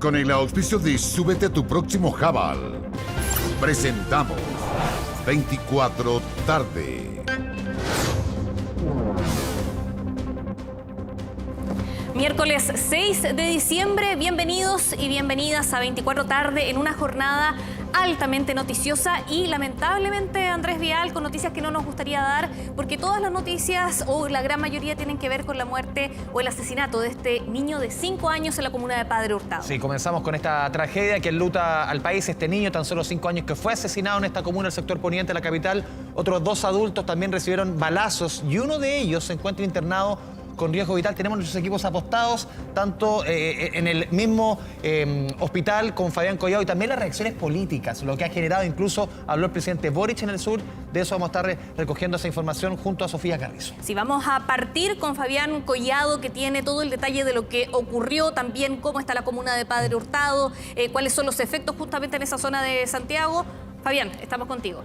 con el auspicio de Súbete a tu próximo Jabal. Presentamos 24 tarde. Miércoles 6 de diciembre, bienvenidos y bienvenidas a 24 tarde en una jornada altamente noticiosa y lamentablemente, Andrés Vial, con noticias que no nos gustaría dar, porque todas las noticias o la gran mayoría tienen que ver con la muerte o el asesinato de este niño de 5 años en la comuna de Padre Hurtado. Sí, comenzamos con esta tragedia que enluta al país. Este niño, tan solo 5 años, que fue asesinado en esta comuna, el sector poniente de la capital. Otros 2 adultos también recibieron balazos y uno de ellos se encuentra internado con riesgo vital. Tenemos nuestros equipos apostados, tanto en el mismo hospital con Fabián Collado, y también las reacciones políticas, lo que ha generado, incluso habló el presidente Boric en el sur. De eso vamos a estar recogiendo esa información junto a Sofía Carrizo. Sí, vamos a partir con Fabián Collado, que tiene todo el detalle de lo que ocurrió, también cómo está la comuna de Padre Hurtado, cuáles son los efectos justamente en esa zona de Santiago. Fabián, estamos contigo.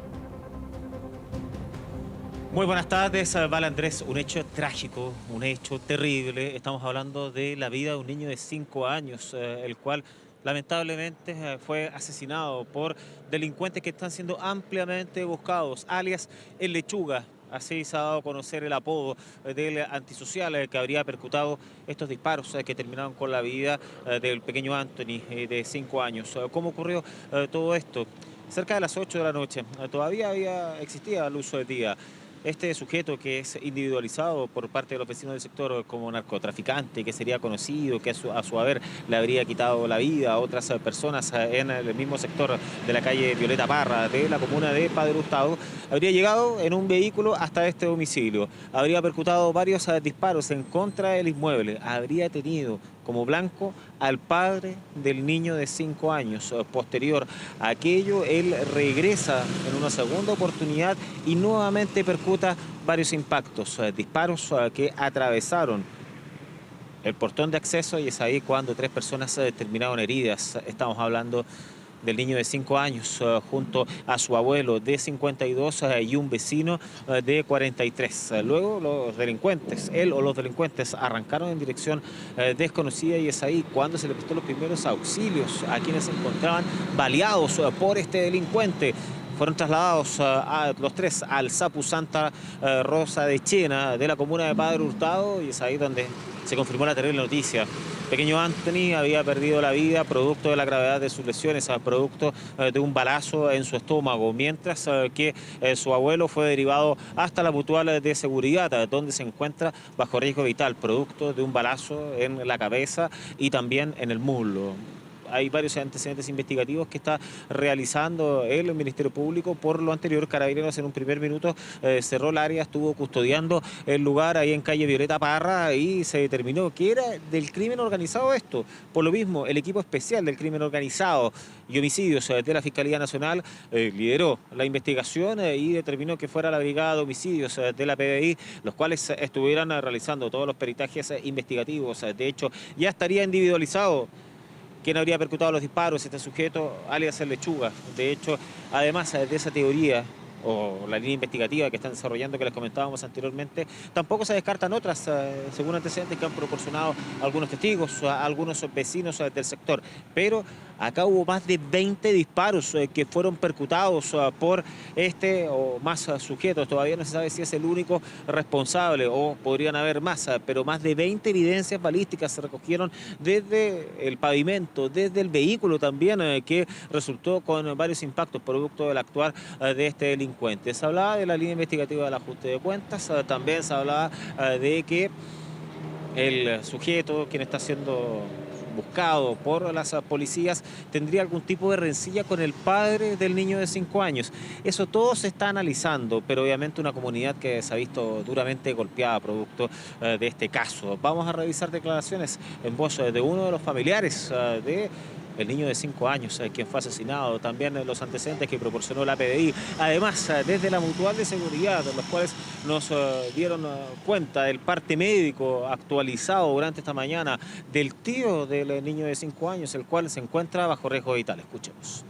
Muy buenas tardes, Val Andrés. Un hecho trágico, un hecho terrible. Estamos hablando de la vida de un niño de 5 años, el cual lamentablemente fue asesinado por delincuentes que están siendo ampliamente buscados, alias El Lechuga. Así se ha dado a conocer el apodo del antisocial que habría percutado estos disparos que terminaron con la vida del pequeño Anthony de 5 años. ¿Cómo ocurrió todo esto? Cerca de las 8 de la noche, todavía existía luz del día. Este sujeto, que es individualizado por parte de los vecinos del sector como narcotraficante, que sería conocido, que a su haber le habría quitado la vida a otras personas en el mismo sector de la calle Violeta Parra de la comuna de Padre Hurtado, habría llegado en un vehículo hasta este domicilio, habría percutado varios disparos en contra del inmueble, habría tenido como blanco al padre del niño de 5 años. Posterior a aquello, él regresa en una segunda oportunidad y nuevamente percuta varios impactos, disparos que atravesaron el portón de acceso, y es ahí cuando 3 personas terminaron heridas. Estamos hablando del niño de 5 años junto a su abuelo de 52 y un vecino de 43. Luego los delincuentes, él o los delincuentes, arrancaron en dirección desconocida, y es ahí cuando se le prestó los primeros auxilios a quienes se encontraban baleados por este delincuente. Fueron trasladados a los 3 al SAPU Santa Rosa de Chena de la comuna de Padre Hurtado, y es ahí donde se confirmó la terrible noticia. Pequeño Anthony había perdido la vida producto de la gravedad de sus lesiones, producto de un balazo en su estómago, mientras que su abuelo fue derivado hasta la mutual de seguridad, donde se encuentra bajo riesgo vital, producto de un balazo en la cabeza y también en el muslo. Hay varios antecedentes investigativos que está realizando el Ministerio Público. Por lo anterior, Carabineros en un primer minuto cerró el área, estuvo custodiando el lugar ahí en calle Violeta Parra, y se determinó que era del crimen organizado esto. Por lo mismo, el equipo especial del crimen organizado y homicidios de la Fiscalía Nacional lideró la investigación y determinó que fuera la Brigada de Homicidios de la PDI, los cuales estuvieran realizando todos los peritajes investigativos. De hecho, ya estaría individualizado quién habría percutado los disparos, este sujeto, alias El Lechuga. De hecho, además de esa teoría o la línea investigativa que están desarrollando, que les comentábamos anteriormente, tampoco se descartan otras, según antecedentes que han proporcionado algunos testigos, algunos vecinos del sector. Pero acá hubo más de 20 disparos que fueron percutados por este o más sujetos. Todavía no se sabe si es el único responsable o podrían haber más, pero más de 20 evidencias balísticas se recogieron desde el pavimento, desde el vehículo también, que resultó con varios impactos producto del actuar de este delincuente. Se hablaba de la línea investigativa del ajuste de cuentas, también se hablaba de que el sujeto, quien está siendo buscado por las policías, tendría algún tipo de rencilla con el padre del niño de 5 años. Eso todo se está analizando, pero obviamente una comunidad que se ha visto duramente golpeada producto de este caso. Vamos a revisar declaraciones en voz de uno de los familiares de el niño de 5 años, quien fue asesinado, también los antecedentes que proporcionó la PDI, además desde la mutual de seguridad, los cuales nos dieron cuenta del parte médico actualizado durante esta mañana del tío del niño de 5 años, el cual se encuentra bajo riesgo vital. Escuchemos.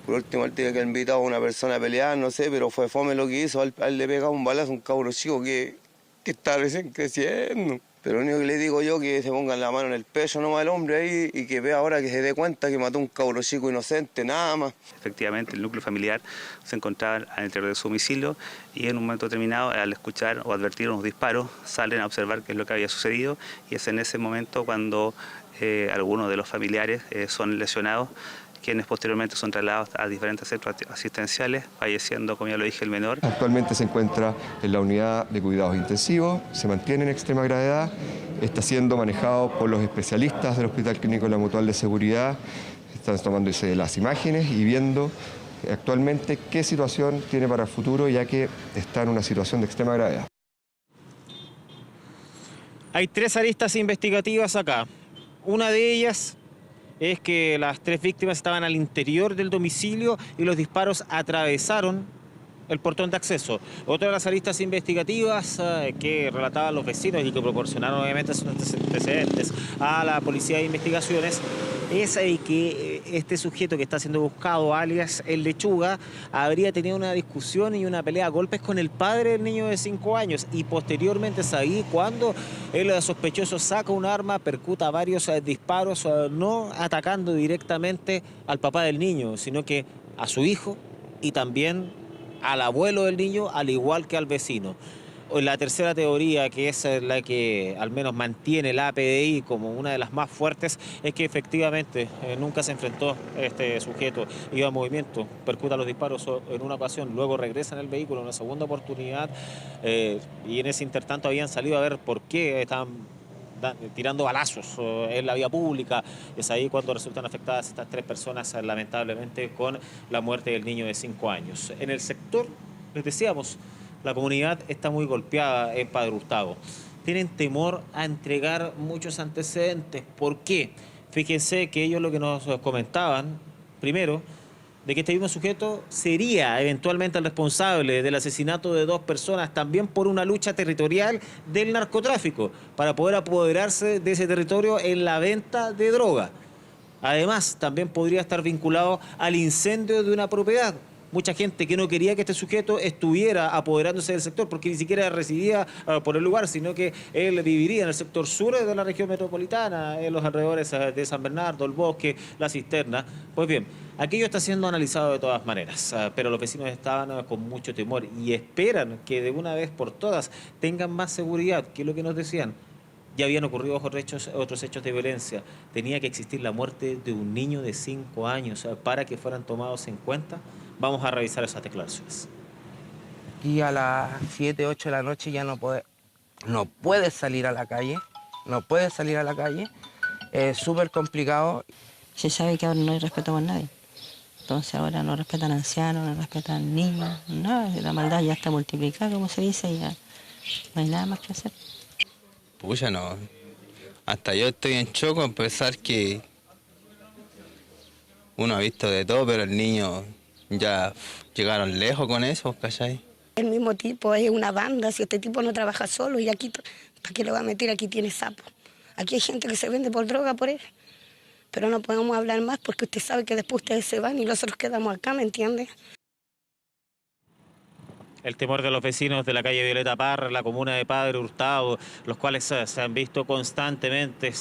Por último, él tiene que invitar a una persona a pelear, no sé, pero fue fome lo que hizo. A él le pegaba un balazo a un cabro chico que está recién creciendo. Pero lo único que le digo yo es que se pongan la mano en el pecho nomás al hombre ahí y que vea ahora que se dé cuenta que mató a un cabro chico inocente, nada más. Efectivamente, el núcleo familiar se encontraba al interior de su domicilio y en un momento determinado, al escuchar o advertir unos disparos, salen a observar qué es lo que había sucedido y es en ese momento cuando algunos de los familiares son lesionados, quienes posteriormente son trasladados a diferentes centros asistenciales, falleciendo, como ya lo dije, el menor. Actualmente se encuentra en la unidad de cuidados intensivos, se mantiene en extrema gravedad, está siendo manejado por los especialistas del Hospital Clínico de la Mutual de Seguridad, están tomándose las imágenes y viendo actualmente qué situación tiene para el futuro, ya que está en una situación de extrema gravedad. Hay 3 aristas investigativas acá. Una de ellas es que las 3 víctimas estaban al interior del domicilio y los disparos atravesaron el portón de acceso. Otra de las aristas investigativas que relataban los vecinos y que proporcionaron obviamente sus antecedentes a la Policía de Investigaciones es que este sujeto que está siendo buscado, alias el Lechuga, habría tenido una discusión y una pelea a golpes con el padre del niño de 5 años y posteriormente es ahí cuando el sospechoso saca un arma, percuta varios disparos, no atacando directamente al papá del niño, sino que a su hijo y también al abuelo del niño, al igual que al vecino. La tercera teoría, que es la que al menos mantiene la APDI como una de las más fuertes, es que efectivamente nunca se enfrentó este sujeto, iba en movimiento, percuta los disparos en una ocasión, luego regresa en el vehículo en una segunda oportunidad y en ese intertanto habían salido a ver por qué estaban tirando balazos en la vía pública. Es ahí cuando resultan afectadas estas 3 personas, lamentablemente, con la muerte del niño de 5 años. En el sector, les decíamos, la comunidad está muy golpeada en Padre Hurtado. Tienen temor a entregar muchos antecedentes. ¿Por qué? Fíjense que ellos lo que nos comentaban, primero, de que este mismo sujeto sería eventualmente el responsable del asesinato de 2 personas, también por una lucha territorial del narcotráfico, para poder apoderarse de ese territorio en la venta de droga. Además, también podría estar vinculado al incendio de una propiedad. Mucha gente que no quería que este sujeto estuviera apoderándose del sector, porque ni siquiera residía por el lugar, sino que él viviría en el sector sur de la región metropolitana, en los alrededores de San Bernardo, el Bosque, la Cisterna. Pues bien, aquello está siendo analizado de todas maneras, pero los vecinos estaban con mucho temor y esperan que de una vez por todas tengan más seguridad, que es lo que nos decían. Ya habían ocurrido otros hechos de violencia. Tenía que existir la muerte de un niño de 5 años para que fueran tomados en cuenta. Vamos a revisar esas declaraciones. Y a las 7, 8 de la noche ya no puedes salir a la calle. No puedes salir a la calle. Es súper complicado. Se sabe que ahora no hay respeto por nadie. Entonces ahora no respetan ancianos, no respetan niños, nada. La maldad ya está multiplicada, como se dice, y ya no hay nada más que hacer. Pucha, no. Hasta yo estoy en shock a pesar que uno ha visto de todo, pero el niño ya llegaron lejos con eso, ¿cachai? El mismo tipo es una banda, si este tipo no trabaja solo y aquí, ¿para qué lo va a meter? Aquí tiene sapo. Aquí hay gente que se vende por droga por él. Pero no podemos hablar más porque usted sabe que después ustedes se van y nosotros quedamos acá, ¿me entiende? El temor de los vecinos de la calle Violeta Parra, la comuna de Padre Hurtado, los cuales se han visto constantemente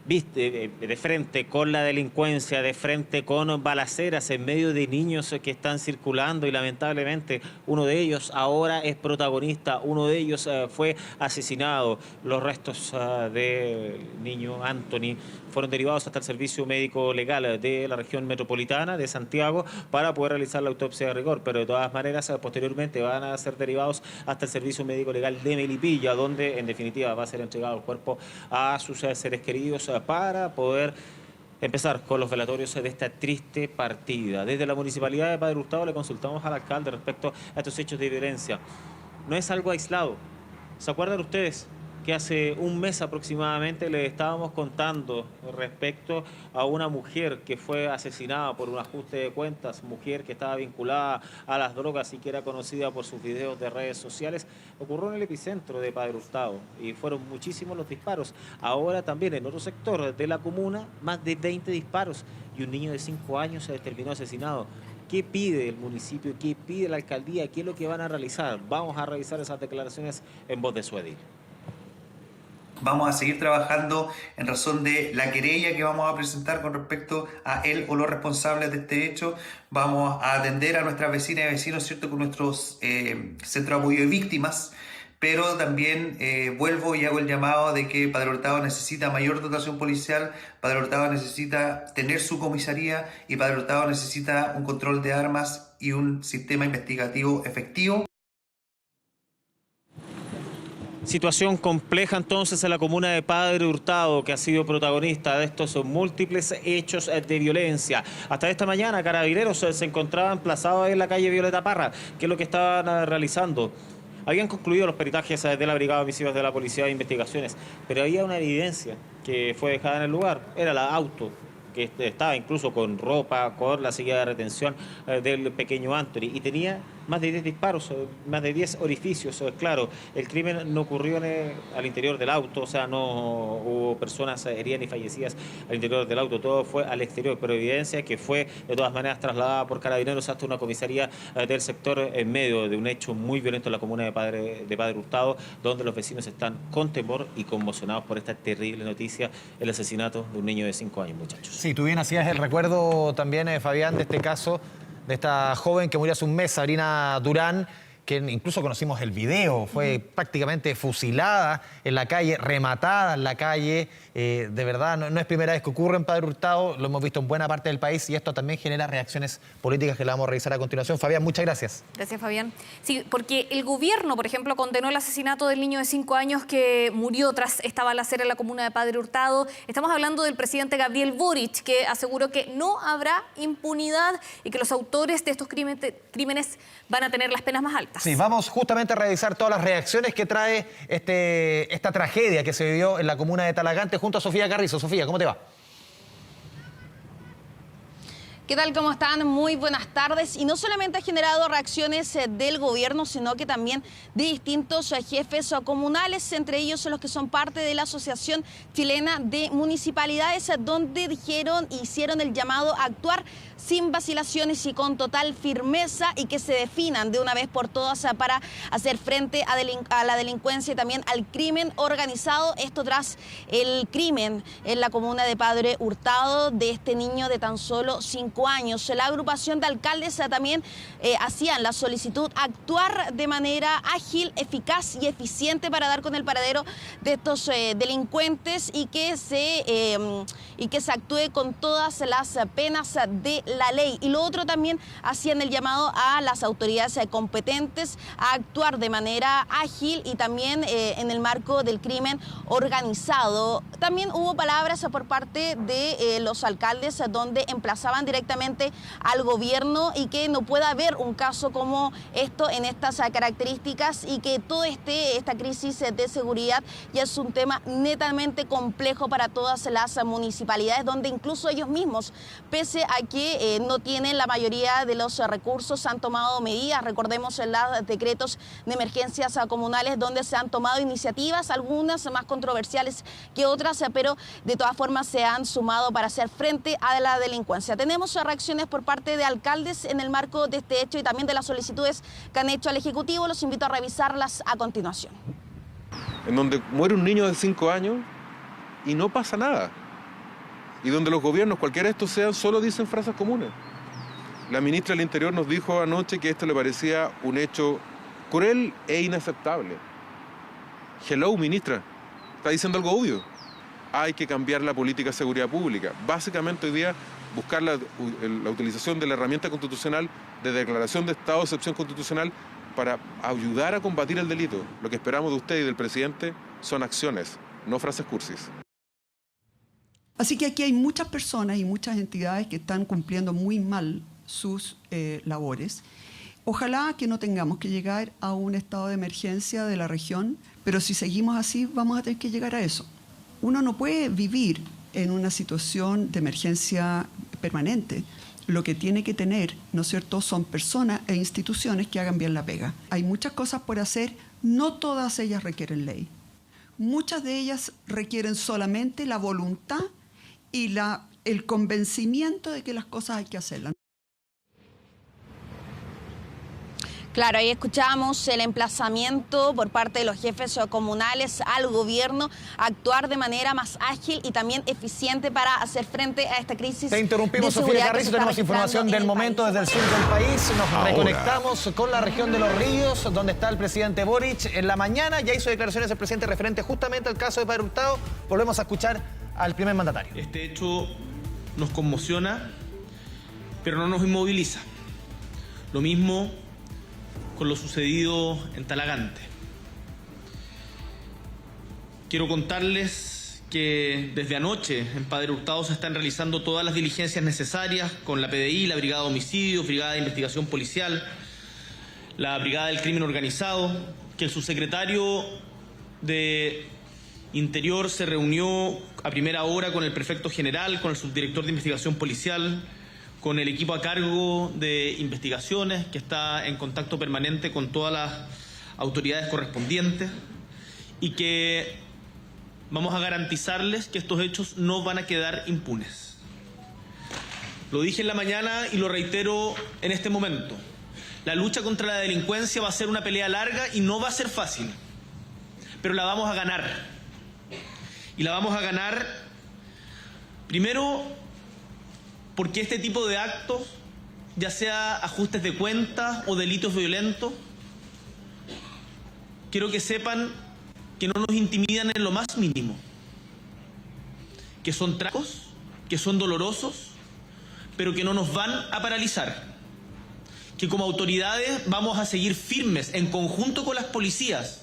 de frente con la delincuencia, de frente con balaceras en medio de niños que están circulando y lamentablemente uno de ellos ahora es protagonista, uno de ellos fue asesinado. Los restos del niño Anthony fueron derivados hasta el Servicio Médico Legal de la región metropolitana de Santiago para poder realizar la autopsia de rigor, pero de todas maneras posteriormente van a ser derivados hasta el Servicio Médico Legal de Melipilla, donde en definitiva va a ser entregado el cuerpo a sus seres queridos para poder empezar con los velatorios de esta triste partida. Desde la Municipalidad de Padre Hurtado le consultamos al alcalde respecto a estos hechos de violencia. No es algo aislado. ¿Se acuerdan ustedes que hace un mes aproximadamente le estábamos contando respecto a una mujer que fue asesinada por un ajuste de cuentas, mujer que estaba vinculada a las drogas y que era conocida por sus videos de redes sociales? Ocurrió en el epicentro de Padre Hurtado y fueron muchísimos los disparos. Ahora también en otro sector de la comuna, más de 20 disparos y un niño de 5 años se terminó asesinado. ¿Qué pide el municipio? ¿Qué pide la alcaldía? ¿Qué es lo que van a realizar? Vamos a revisar esas declaraciones en voz de su edil. Vamos a seguir trabajando en razón de la querella que vamos a presentar con respecto a él o los responsables de este hecho. Vamos a atender a nuestras vecinas y vecinos, ¿cierto?, con nuestros centros de apoyo de víctimas, pero también vuelvo y hago el llamado de que Padre Hurtado necesita mayor dotación policial, Padre Hurtado necesita tener su comisaría y Padre Hurtado necesita un control de armas y un sistema investigativo efectivo. Situación compleja entonces en la comuna de Padre Hurtado, que ha sido protagonista de estos múltiples hechos de violencia. Hasta esta mañana Carabineros se encontraba emplazado en la calle Violeta Parra. ¿Qué es lo que estaban realizando? Habían concluido los peritajes de la Brigada de Homicidios de la Policía de Investigaciones, pero había una evidencia que fue dejada en el lugar. Era el auto, que estaba incluso con ropa, con la silla de retención del pequeño Anthony, y tenía más de 10 disparos, más de 10 orificios. Claro, el crimen no ocurrió al interior del auto, o sea, no hubo personas heridas ni fallecidas al interior del auto, todo fue al exterior, pero evidencia que fue de todas maneras trasladada por Carabineros hasta una comisaría del sector en medio de un hecho muy violento en la comuna de Padre Hurtado, donde los vecinos están con temor y conmocionados por esta terrible noticia, el asesinato de un niño de 5 años, muchachos. Sí, tú bien hacías el recuerdo también, Fabián, de este caso, de esta joven que murió hace un mes, Sabrina Durán, que incluso conocimos el video, fue prácticamente fusilada en la calle, rematada en la calle. De verdad, no es primera vez que ocurre en Padre Hurtado, lo hemos visto en buena parte del país y esto también genera reacciones políticas que la vamos a revisar a continuación. Fabián, muchas gracias. Gracias, Fabián. Sí, porque el gobierno, por ejemplo, condenó el asesinato del niño de 5 años que murió tras esta balacera en la comuna de Padre Hurtado. Estamos hablando del presidente Gabriel Boric, que aseguró que no habrá impunidad y que los autores de estos crímenes van a tener las penas más altas. Sí, vamos justamente a revisar todas las reacciones que trae esta tragedia que se vivió en la comuna de Talagante junto a Sofía Carrizo. Sofía, ¿cómo te va? ¿Qué tal? ¿Cómo están? Muy buenas tardes. Y no solamente ha generado reacciones del gobierno, sino que también de distintos jefes comunales, entre ellos los que son parte de la Asociación Chilena de Municipalidades, donde hicieron el llamado a actuar sin vacilaciones y con total firmeza y que se definan de una vez por todas para hacer frente a la delincuencia y también al crimen organizado. Esto tras el crimen en la comuna de Padre Hurtado de este niño de tan solo 5 años. La agrupación de alcaldes también hacían la solicitud a actuar de manera ágil, eficaz y eficiente para dar con el paradero de estos delincuentes y que se actúe con todas las penas de la ley. Y lo otro también hacían el llamado a las autoridades competentes a actuar de manera ágil y también en el marco del crimen organizado. También hubo palabras por parte de los alcaldes donde emplazaban directamente al gobierno y que no pueda haber un caso como esto en estas características y que toda esta crisis de seguridad ya es un tema netamente complejo para todas las municipalidades, donde incluso ellos mismos, pese a que no tienen la mayoría de los recursos, han tomado medidas. Recordemos los decretos de emergencias comunales donde se han tomado iniciativas, algunas más controversiales que otras, pero de todas formas se han sumado para hacer frente a la delincuencia. Tenemos reacciones por parte de alcaldes en el marco de este hecho y también de las solicitudes que han hecho al Ejecutivo. Los invito a revisarlas a continuación. En donde muere un niño de 5 años y no pasa nada. Y donde los gobiernos, cualquiera de estos sean, solo dicen frases comunes. La ministra del Interior nos dijo anoche que esto le parecía un hecho cruel e inaceptable. Hello, ministra, está diciendo algo obvio. Hay que cambiar la política de seguridad pública. Básicamente hoy día buscar la utilización de la herramienta constitucional de declaración de estado de excepción constitucional para ayudar a combatir el delito. Lo que esperamos de usted y del presidente son acciones, no frases cursis. Así que aquí hay muchas personas y muchas entidades que están cumpliendo muy mal sus labores. Ojalá que no tengamos que llegar a un estado de emergencia de la región, pero si seguimos así vamos a tener que llegar a eso. Uno no puede vivir en una situación de emergencia permanente. Lo que tiene que tener, ¿no es cierto?, son personas e instituciones que hagan bien la pega. Hay muchas cosas por hacer, no todas ellas requieren ley. Muchas de ellas requieren solamente la voluntad y el convencimiento de que las cosas hay que hacerlas. Claro, ahí escuchamos el emplazamiento por parte de los jefes comunales al gobierno a actuar de manera más ágil y también eficiente para hacer frente a esta crisis. Te interrumpimos, Sofía Carrizo, tenemos información del momento desde el sur del país. Nos reconectamos con la región de Los Ríos, donde está el presidente Boric. En la mañana ya hizo declaraciones el presidente referente justamente al caso de Padre Hurtado. Volvemos a escuchar al primer mandatario. Este hecho nos conmociona, pero no nos inmoviliza. Lo mismo con lo sucedido en Talagante. Quiero contarles que desde anoche en Padre Hurtado se están realizando todas las diligencias necesarias con la PDI, la Brigada de Homicidios, Brigada de Investigación Policial, la Brigada del Crimen Organizado, que el subsecretario de Interior se reunió a primera hora con el prefecto general, con el subdirector de Investigación Policial, con el equipo a cargo de investigaciones, que está en contacto permanente con todas las autoridades correspondientes, y que vamos a garantizarles que estos hechos no van a quedar impunes. Lo dije en la mañana y lo reitero en este momento. La lucha contra la delincuencia va a ser una pelea larga y no va a ser fácil, pero la vamos a ganar. Y la vamos a ganar primero porque este tipo de actos, ya sea ajustes de cuentas o delitos violentos, quiero que sepan que no nos intimidan en lo más mínimo, que son trágicos, que son dolorosos, pero que no nos van a paralizar, que como autoridades vamos a seguir firmes en conjunto con las policías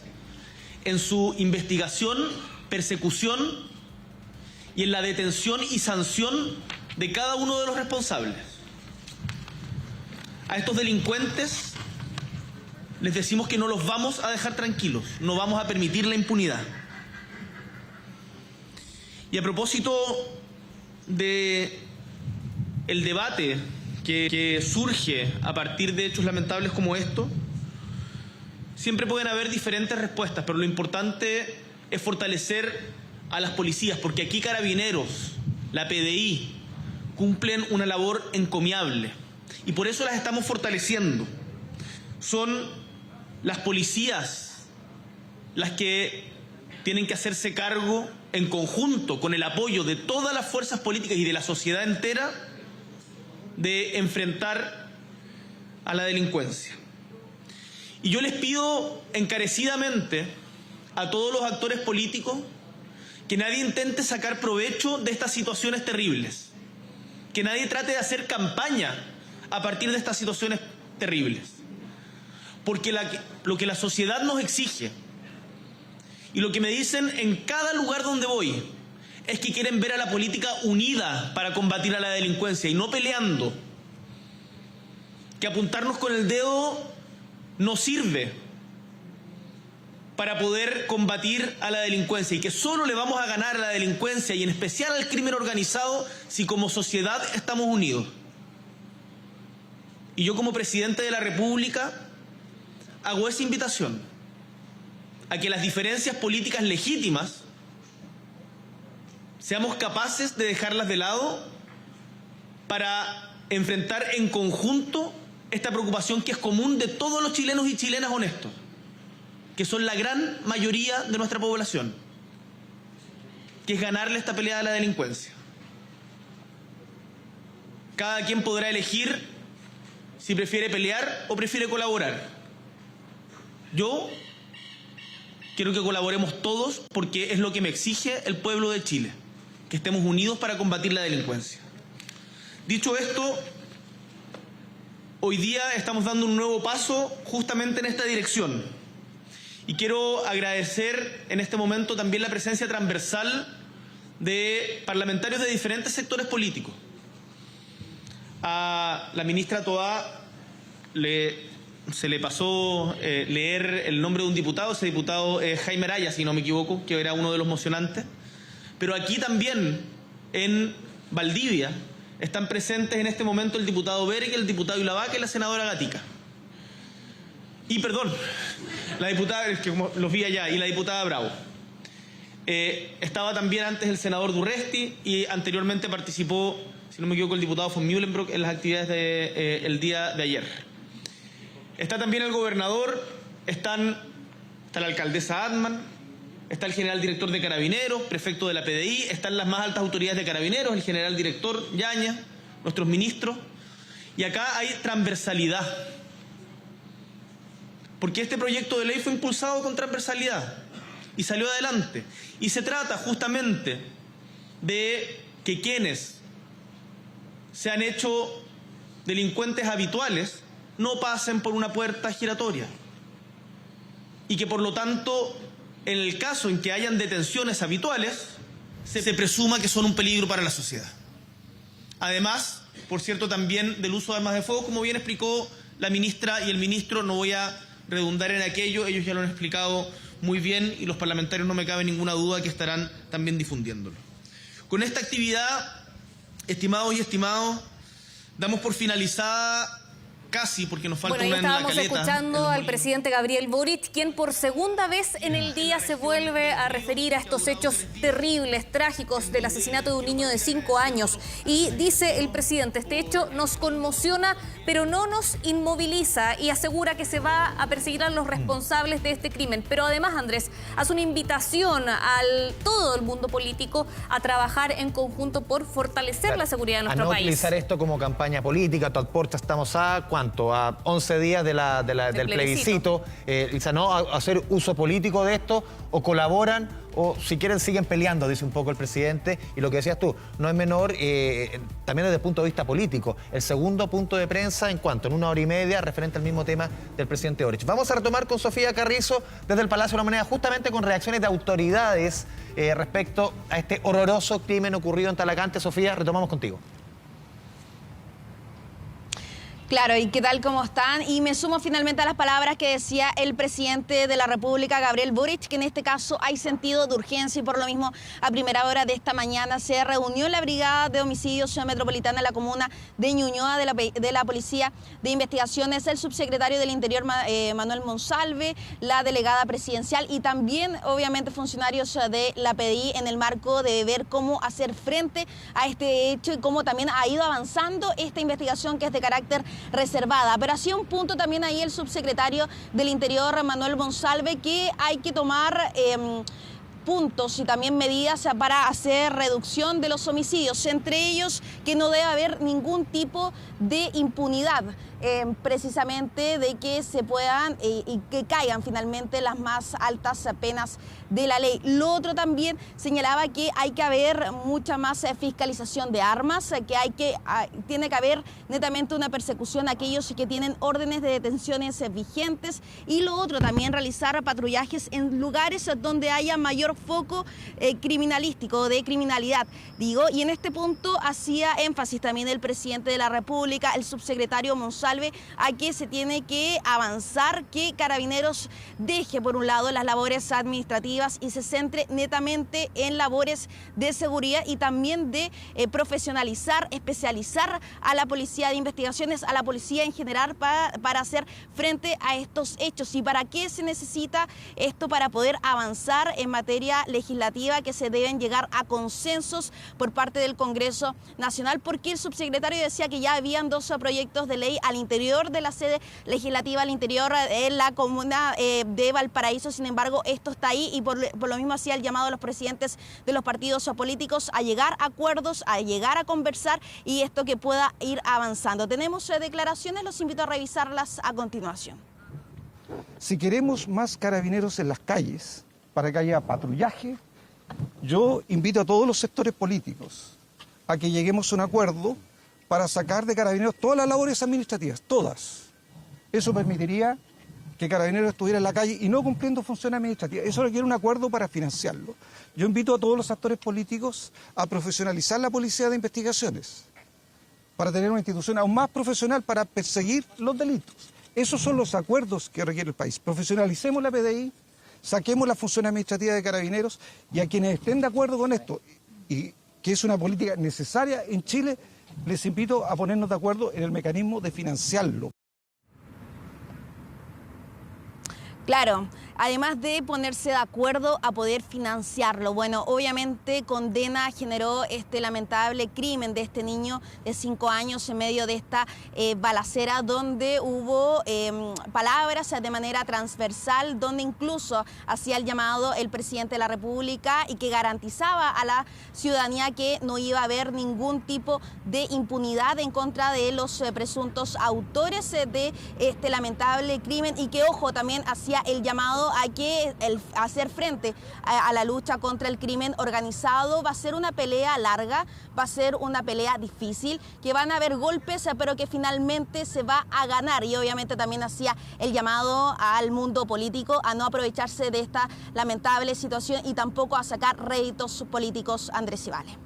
en su investigación, persecución y en la detención y sanción de cada uno de los responsables. A estos delincuentes les decimos que no los vamos a dejar tranquilos, no vamos a permitir la impunidad. Y a propósito de el debate que surge a partir de hechos lamentables como esto, siempre pueden haber diferentes respuestas, pero lo importante es fortalecer a las policías, porque aquí Carabineros, la PDI, cumplen una labor encomiable y por eso las estamos fortaleciendo. Son las policías las que tienen que hacerse cargo en conjunto con el apoyo de todas las fuerzas políticas y de la sociedad entera de enfrentar a la delincuencia. Y yo les pido encarecidamente a todos los actores políticos que nadie intente sacar provecho de estas situaciones terribles, que nadie trate de hacer campaña a partir de estas situaciones terribles. Porque lo que la sociedad nos exige y lo que me dicen en cada lugar donde voy es que quieren ver a la política unida para combatir a la delincuencia y no peleando. Que apuntarnos con el dedo no sirve para poder combatir a la delincuencia y que solo le vamos a ganar a la delincuencia y en especial al crimen organizado si como sociedad estamos unidos. Y yo como presidente de la República hago esa invitación a que las diferencias políticas legítimas seamos capaces de dejarlas de lado para enfrentar en conjunto esta preocupación que es común de todos los chilenos y chilenas honestos, que son la gran mayoría de nuestra población, que es ganarle esta pelea a la delincuencia. Cada quien podrá elegir si prefiere pelear o prefiere colaborar. Yo quiero que colaboremos todos porque es lo que me exige el pueblo de Chile, que estemos unidos para combatir la delincuencia. Dicho esto, hoy día estamos dando un nuevo paso justamente en esta dirección. Y quiero agradecer en este momento también la presencia transversal de parlamentarios de diferentes sectores políticos. A la ministra Toá se le pasó leer el nombre de un diputado, ese diputado es Jaime Araya, si no me equivoco, que era uno de los mocionantes. Pero aquí también, en Valdivia, están presentes en este momento el diputado Berg, el diputado Ilavaca y la senadora Gatica. Y perdón, la diputada, es que los vi allá, y la diputada Bravo. Estaba también antes el senador Durresti y anteriormente participó, si no me equivoco, el diputado von Mühlenbrock en las actividades del día de ayer. Está también el gobernador, está la alcaldesa Adman, está el general director de Carabineros, prefecto de la PDI, están las más altas autoridades de Carabineros, el general director Yaña, nuestros ministros. Y acá hay transversalidad, porque este proyecto de ley fue impulsado con transversalidad y salió adelante. Y se trata justamente de que quienes se han hecho delincuentes habituales no pasen por una puerta giratoria y que por lo tanto, en el caso en que hayan detenciones habituales, se presuma que son un peligro para la sociedad. Además, por cierto, también del uso de armas de fuego, como bien explicó la ministra y el ministro, no voy a redundar en aquello, ellos ya lo han explicado muy bien y los parlamentarios no me cabe ninguna duda que estarán también difundiéndolo. Con esta actividad, estimados y estimados, damos por finalizada casi, porque nos falta una en la caleta. Bueno, estábamos escuchando al presidente Gabriel Boric, quien por segunda vez en el día se vuelve a referir a estos hechos terribles, trágicos del asesinato de un niño de 5 años. Y dice el presidente, este hecho nos conmociona, pero no nos inmoviliza, y asegura que se va a perseguir a los responsables de este crimen. Pero además, Andrés, hace una invitación a todo el mundo político a trabajar en conjunto por fortalecer la seguridad de nuestro país. A no utilizar esto como campaña política. Todas portas estamos a ¿cuánto? A 11 días del plebiscito. No hacer uso político de esto, o colaboran o si quieren siguen peleando, dice un poco el presidente. Y lo que decías tú, no es menor, también desde el punto de vista político. El segundo punto de prensa, en 1 hora y media, referente al mismo tema del presidente Boric. Vamos a retomar con Sofía Carrizo desde el Palacio de la Moneda, justamente con reacciones de autoridades respecto a este horroroso crimen ocurrido en Talagante. Sofía, retomamos contigo. Claro, ¿y qué tal? ¿Cómo están? Y me sumo finalmente a las palabras que decía el presidente de la República, Gabriel Boric, que en este caso hay sentido de urgencia y por lo mismo a primera hora de esta mañana se reunió la Brigada de Homicidios Metropolitana de la comuna de Ñuñoa de la Policía de Investigaciones, el subsecretario del Interior Manuel Monsalve, la delegada presidencial y también obviamente funcionarios de la PDI en el marco de ver cómo hacer frente a este hecho y cómo también ha ido avanzando esta investigación que es de carácter reservada. Pero hacía un punto también ahí el subsecretario del Interior, Manuel Monsalve, que hay que tomar puntos y también medidas para hacer reducción de los homicidios, entre ellos que no debe haber ningún tipo de impunidad, precisamente de que se puedan y que caigan finalmente las más altas penas de la ley. Lo otro también señalaba que hay que haber mucha más fiscalización de armas, que tiene que haber netamente una persecución a aquellos que tienen órdenes de detenciones vigentes, y lo otro también realizar patrullajes en lugares donde haya mayor foco criminalístico, de criminalidad, y en este punto hacía énfasis también el presidente de la República, el subsecretario Monsalve, a que se tiene que avanzar, que Carabineros deje por un lado las labores administrativas y se centre netamente en labores de seguridad y también de profesionalizar, especializar a la Policía de Investigaciones, a la policía en general para hacer frente a estos hechos. ¿Y para qué se necesita esto? Para poder avanzar en materia legislativa, que se deben llegar a consensos por parte del Congreso Nacional, porque el subsecretario decía que ya habían 2 proyectos de ley al interior de la sede legislativa, al interior de la comuna de Valparaíso. Sin embargo, esto está ahí y por lo mismo hacía el llamado a los presidentes de los partidos políticos a llegar a acuerdos, a llegar a conversar y esto que pueda ir avanzando. Tenemos declaraciones, los invito a revisarlas a continuación. Si queremos más carabineros en las calles, para que haya patrullaje, yo invito a todos los sectores políticos a que lleguemos a un acuerdo para sacar de Carabineros todas las labores administrativas, todas. Eso permitiría que Carabineros estuviera en la calle y no cumpliendo funciones administrativas. Eso requiere un acuerdo para financiarlo. Yo invito a todos los actores políticos a profesionalizar la Policía de Investigaciones, para tener una institución aún más profesional para perseguir los delitos. Esos son los acuerdos que requiere el país. Profesionalicemos la PDI, saquemos la función administrativa de Carabineros, y a quienes estén de acuerdo con esto, y que es una política necesaria en Chile, les invito a ponernos de acuerdo en el mecanismo de financiarlo. Claro, además de ponerse de acuerdo a poder financiarlo. Bueno, obviamente condena generó este lamentable crimen de este niño de 5 años en medio de esta balacera, donde hubo palabras de manera transversal, donde incluso hacía el llamado el presidente de la República y que garantizaba a la ciudadanía que no iba a haber ningún tipo de impunidad en contra de los presuntos autores de este lamentable crimen, y que, ojo, también hacía el llamado a que hacer frente a la lucha contra el crimen organizado. Va a ser una pelea larga, va a ser una pelea difícil, que van a haber golpes, pero que finalmente se va a ganar. Y obviamente también hacía el llamado al mundo político a no aprovecharse de esta lamentable situación y tampoco a sacar réditos políticos. Andrés y Vale.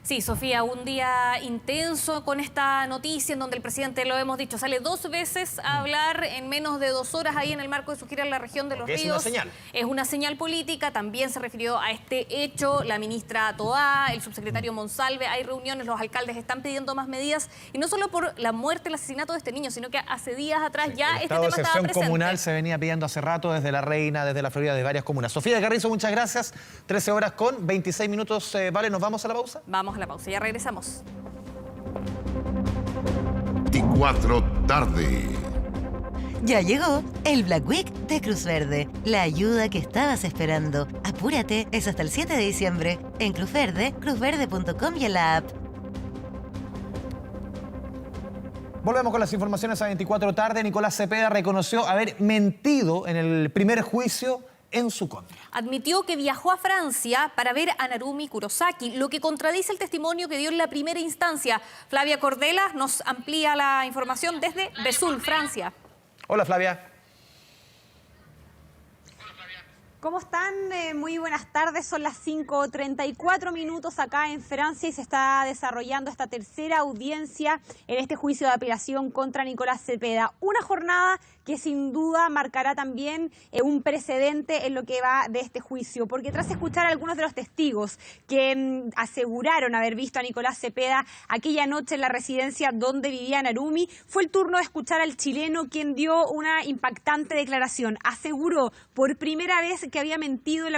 Sí, Sofía, un día intenso con esta noticia en donde el presidente, lo hemos dicho, sale 2 veces a hablar en menos de 2 horas ahí en el marco de su gira en la región de Los Ríos. Es una señal. Es una señal política. También se refirió a este hecho la ministra Toá, el subsecretario Monsalve. Hay reuniones, los alcaldes están pidiendo más medidas, y no solo por la muerte, el asesinato de este niño, sino que hace días atrás ya este tema estaba presente. El estado de excepción comunal se venía pidiendo hace rato desde La Reina, desde la Florida, de varias comunas. Sofía Carrizo, muchas gracias. 13 horas con 26 minutos. Vale, ¿nos vamos a la pausa? Vamos a la pausa, ya regresamos. 24 tarde. Ya llegó el Black Week de Cruz Verde, la ayuda que estabas esperando. Apúrate, es hasta el 7 de diciembre en Cruz Verde, cruzverde.com y en la app. Volvemos con las informaciones a 24 tarde. Nicolás Cepeda reconoció haber mentido en el primer juicio en su contra. Admitió que viajó a Francia para ver a Narumi Kurosaki, lo que contradice el testimonio que dio en la primera instancia. Flavia Cordela nos amplía la información desde Vesoul, Francia. Hola, Flavia. ¿Cómo están? Muy buenas tardes. Son las 5:34 minutos acá en Francia y se está desarrollando esta tercera audiencia en este juicio de apelación contra Nicolás Cepeda. Una jornada que sin duda marcará también un precedente en lo que va de este juicio, porque tras escuchar a algunos de los testigos que aseguraron haber visto a Nicolás Cepeda aquella noche en la residencia donde vivía Narumi, fue el turno de escuchar al chileno, quien dio una impactante declaración. Aseguró por primera vez que había mentido en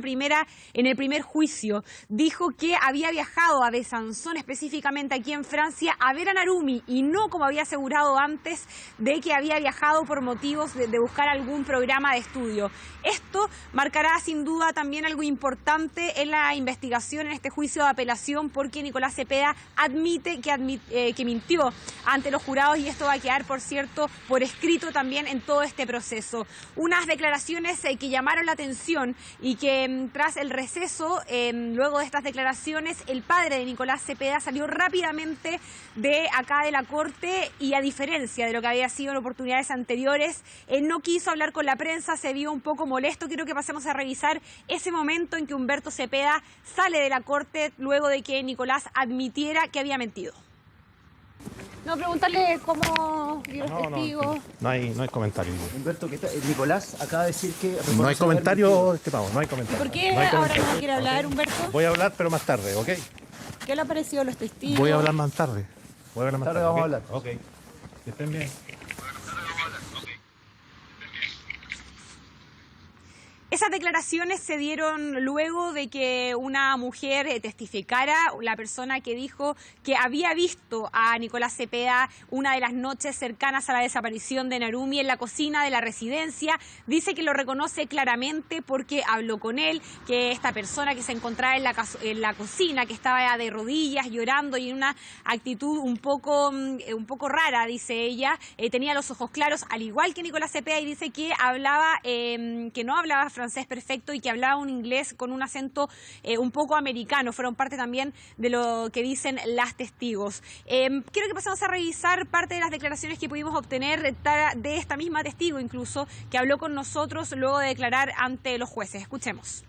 el primer juicio. Dijo que había viajado a Besançon, específicamente aquí en Francia, a ver a Narumi, y no, como había asegurado antes, de que había viajado por motivos de buscar algún programa de estudio. Esto marcará sin duda también algo importante en la investigación en este juicio de apelación, porque Nicolás Cepeda admite que mintió ante los jurados, y esto va a quedar, por cierto, por escrito también en todo este proceso. Unas declaraciones que llamaron la atención y que tras el receso, luego de estas declaraciones, el padre de Nicolás Cepeda salió rápidamente de acá de la corte, y a diferencia de lo que había sido en oportunidades anteriores, no quiso hablar con la prensa, se vio un poco molesto. Quiero que pasemos a revisar ese momento en que Humberto Cepeda sale de la corte luego de que Nicolás admitiera que había mentido. No, preguntarle cómo vio los testigos. No hay comentario. Humberto, Nicolás acaba de decir que... No hay comentario, Estepao, no hay comentario. ¿Por qué ahora no quiere hablar, Humberto? Voy a hablar, pero más tarde, ¿ok? ¿Qué le ha parecido a los testigos? Voy a hablar más tarde. Vamos a hablar. Ok. Que estén bien. Esas declaraciones se dieron luego de que una mujer testificara, la persona que dijo que había visto a Nicolás Cepeda una de las noches cercanas a la desaparición de Narumi en la cocina de la residencia. Dice que lo reconoce claramente porque habló con él, que esta persona que se encontraba en la cocina, que estaba de rodillas llorando y en una actitud un poco rara, dice ella, tenía los ojos claros, al igual que Nicolás Cepeda, y dice que que no hablaba francés perfecto y que hablaba un inglés con un acento un poco americano. Fueron parte también de lo que dicen las testigos. Quiero que pasemos a revisar parte de las declaraciones que pudimos obtener de esta misma testigo, incluso, que habló con nosotros luego de declarar ante los jueces. Escuchemos.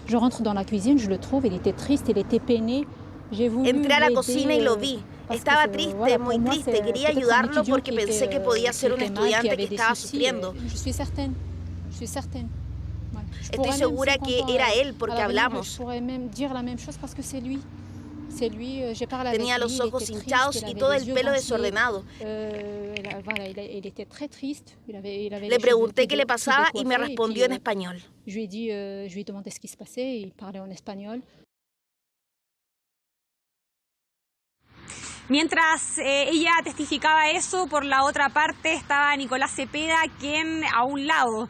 Je rentre dans la cuisine, je le trouve, il était triste, il était peiné. Entré a la cocina y lo vi. Estaba triste, muy triste. Quería ayudarlo porque pensé que podía ser un estudiante que estaba sufriendo. Estoy segura que era él porque hablamos. Tenía los ojos hinchados y todo el pelo desordenado. Le pregunté qué le pasaba y me respondió en español. Mientras ella testificaba eso, por la otra parte estaba Nicolás Cepeda, quien a un lado,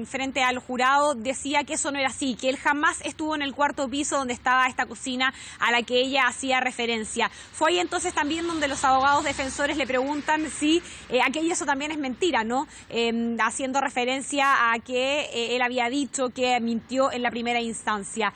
frente al jurado, decía que eso no era así, que él jamás estuvo en el cuarto piso donde estaba esta cocina a la que ella hacía referencia. Fue ahí entonces también donde los abogados defensores le preguntan si aquello eso también es mentira, ¿no? Haciendo referencia a que él había dicho que mintió en la primera instancia.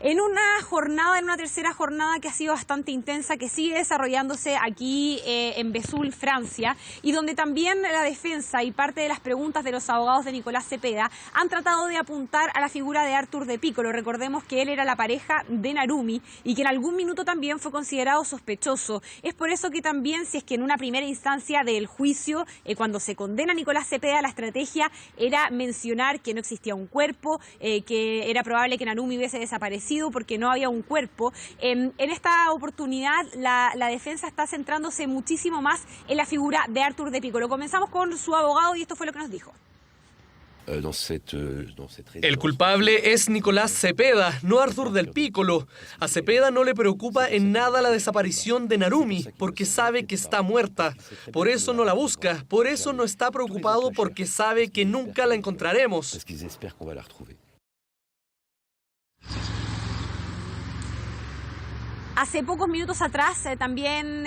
En una tercera jornada que ha sido bastante intensa, que sigue desarrollándose aquí en Vesoul, Francia, y donde también la defensa y parte de las preguntas de los abogados de Nicolás Cepeda han tratado de apuntar a la figura de Artur de Piccolo. Recordemos que él era la pareja de Narumi y que en algún minuto también fue considerado sospechoso. Es por eso que también, si es que en una primera instancia del juicio, cuando se condena a Nicolás Cepeda, la estrategia era mencionar que no existía un cuerpo, que era probable que Narumi hubiese desaparecido porque no había un cuerpo. En esta oportunidad la defensa está centrándose muchísimo más en la figura de Artur de Piccolo. Comenzamos con su abogado y esto fue lo que nos dijo. El culpable es Nicolás Cepeda, no Artur del Piccolo. A Cepeda no le preocupa en nada la desaparición de Narumi, porque sabe que está muerta. Por eso no la busca, por eso no está preocupado, porque sabe que nunca la encontraremos. Hace pocos minutos atrás también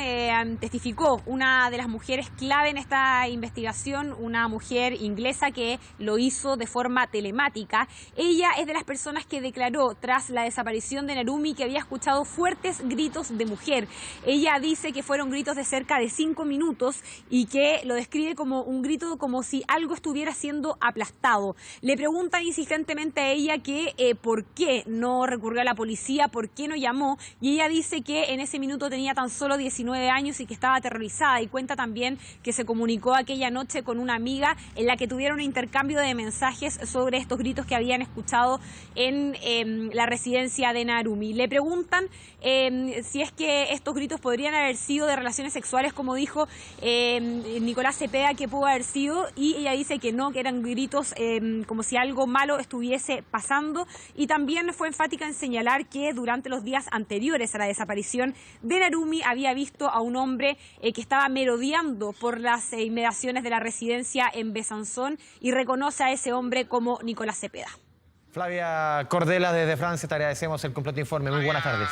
testificó una de las mujeres clave en esta investigación, una mujer inglesa que lo hizo de forma telemática. Ella es de las personas que declaró tras la desaparición de Narumi que había escuchado fuertes gritos de mujer. Ella dice que fueron gritos de cerca de 5 minutos y que lo describe como un grito como si algo estuviera siendo aplastado. Le preguntan insistentemente a ella que por qué no recurrió a la policía, por qué no llamó, y ella dice que en ese minuto tenía tan solo 19 años y que estaba aterrorizada, y cuenta también que se comunicó aquella noche con una amiga en la que tuvieron un intercambio de mensajes sobre estos gritos que habían escuchado en la residencia de Narumi. Le preguntan si es que estos gritos podrían haber sido de relaciones sexuales, como dijo Nicolás Cepeda que pudo haber sido, y ella dice que no, que eran gritos como si algo malo estuviese pasando, y también fue enfática en señalar que durante los días anteriores a la desaparición de Narumi había visto a un hombre que estaba merodeando por las inmediaciones de la residencia en Besançon y reconoce a ese hombre como Nicolás Cepeda. Flavia Cordela desde Francia, te agradecemos el completo informe. Muy buenas tardes.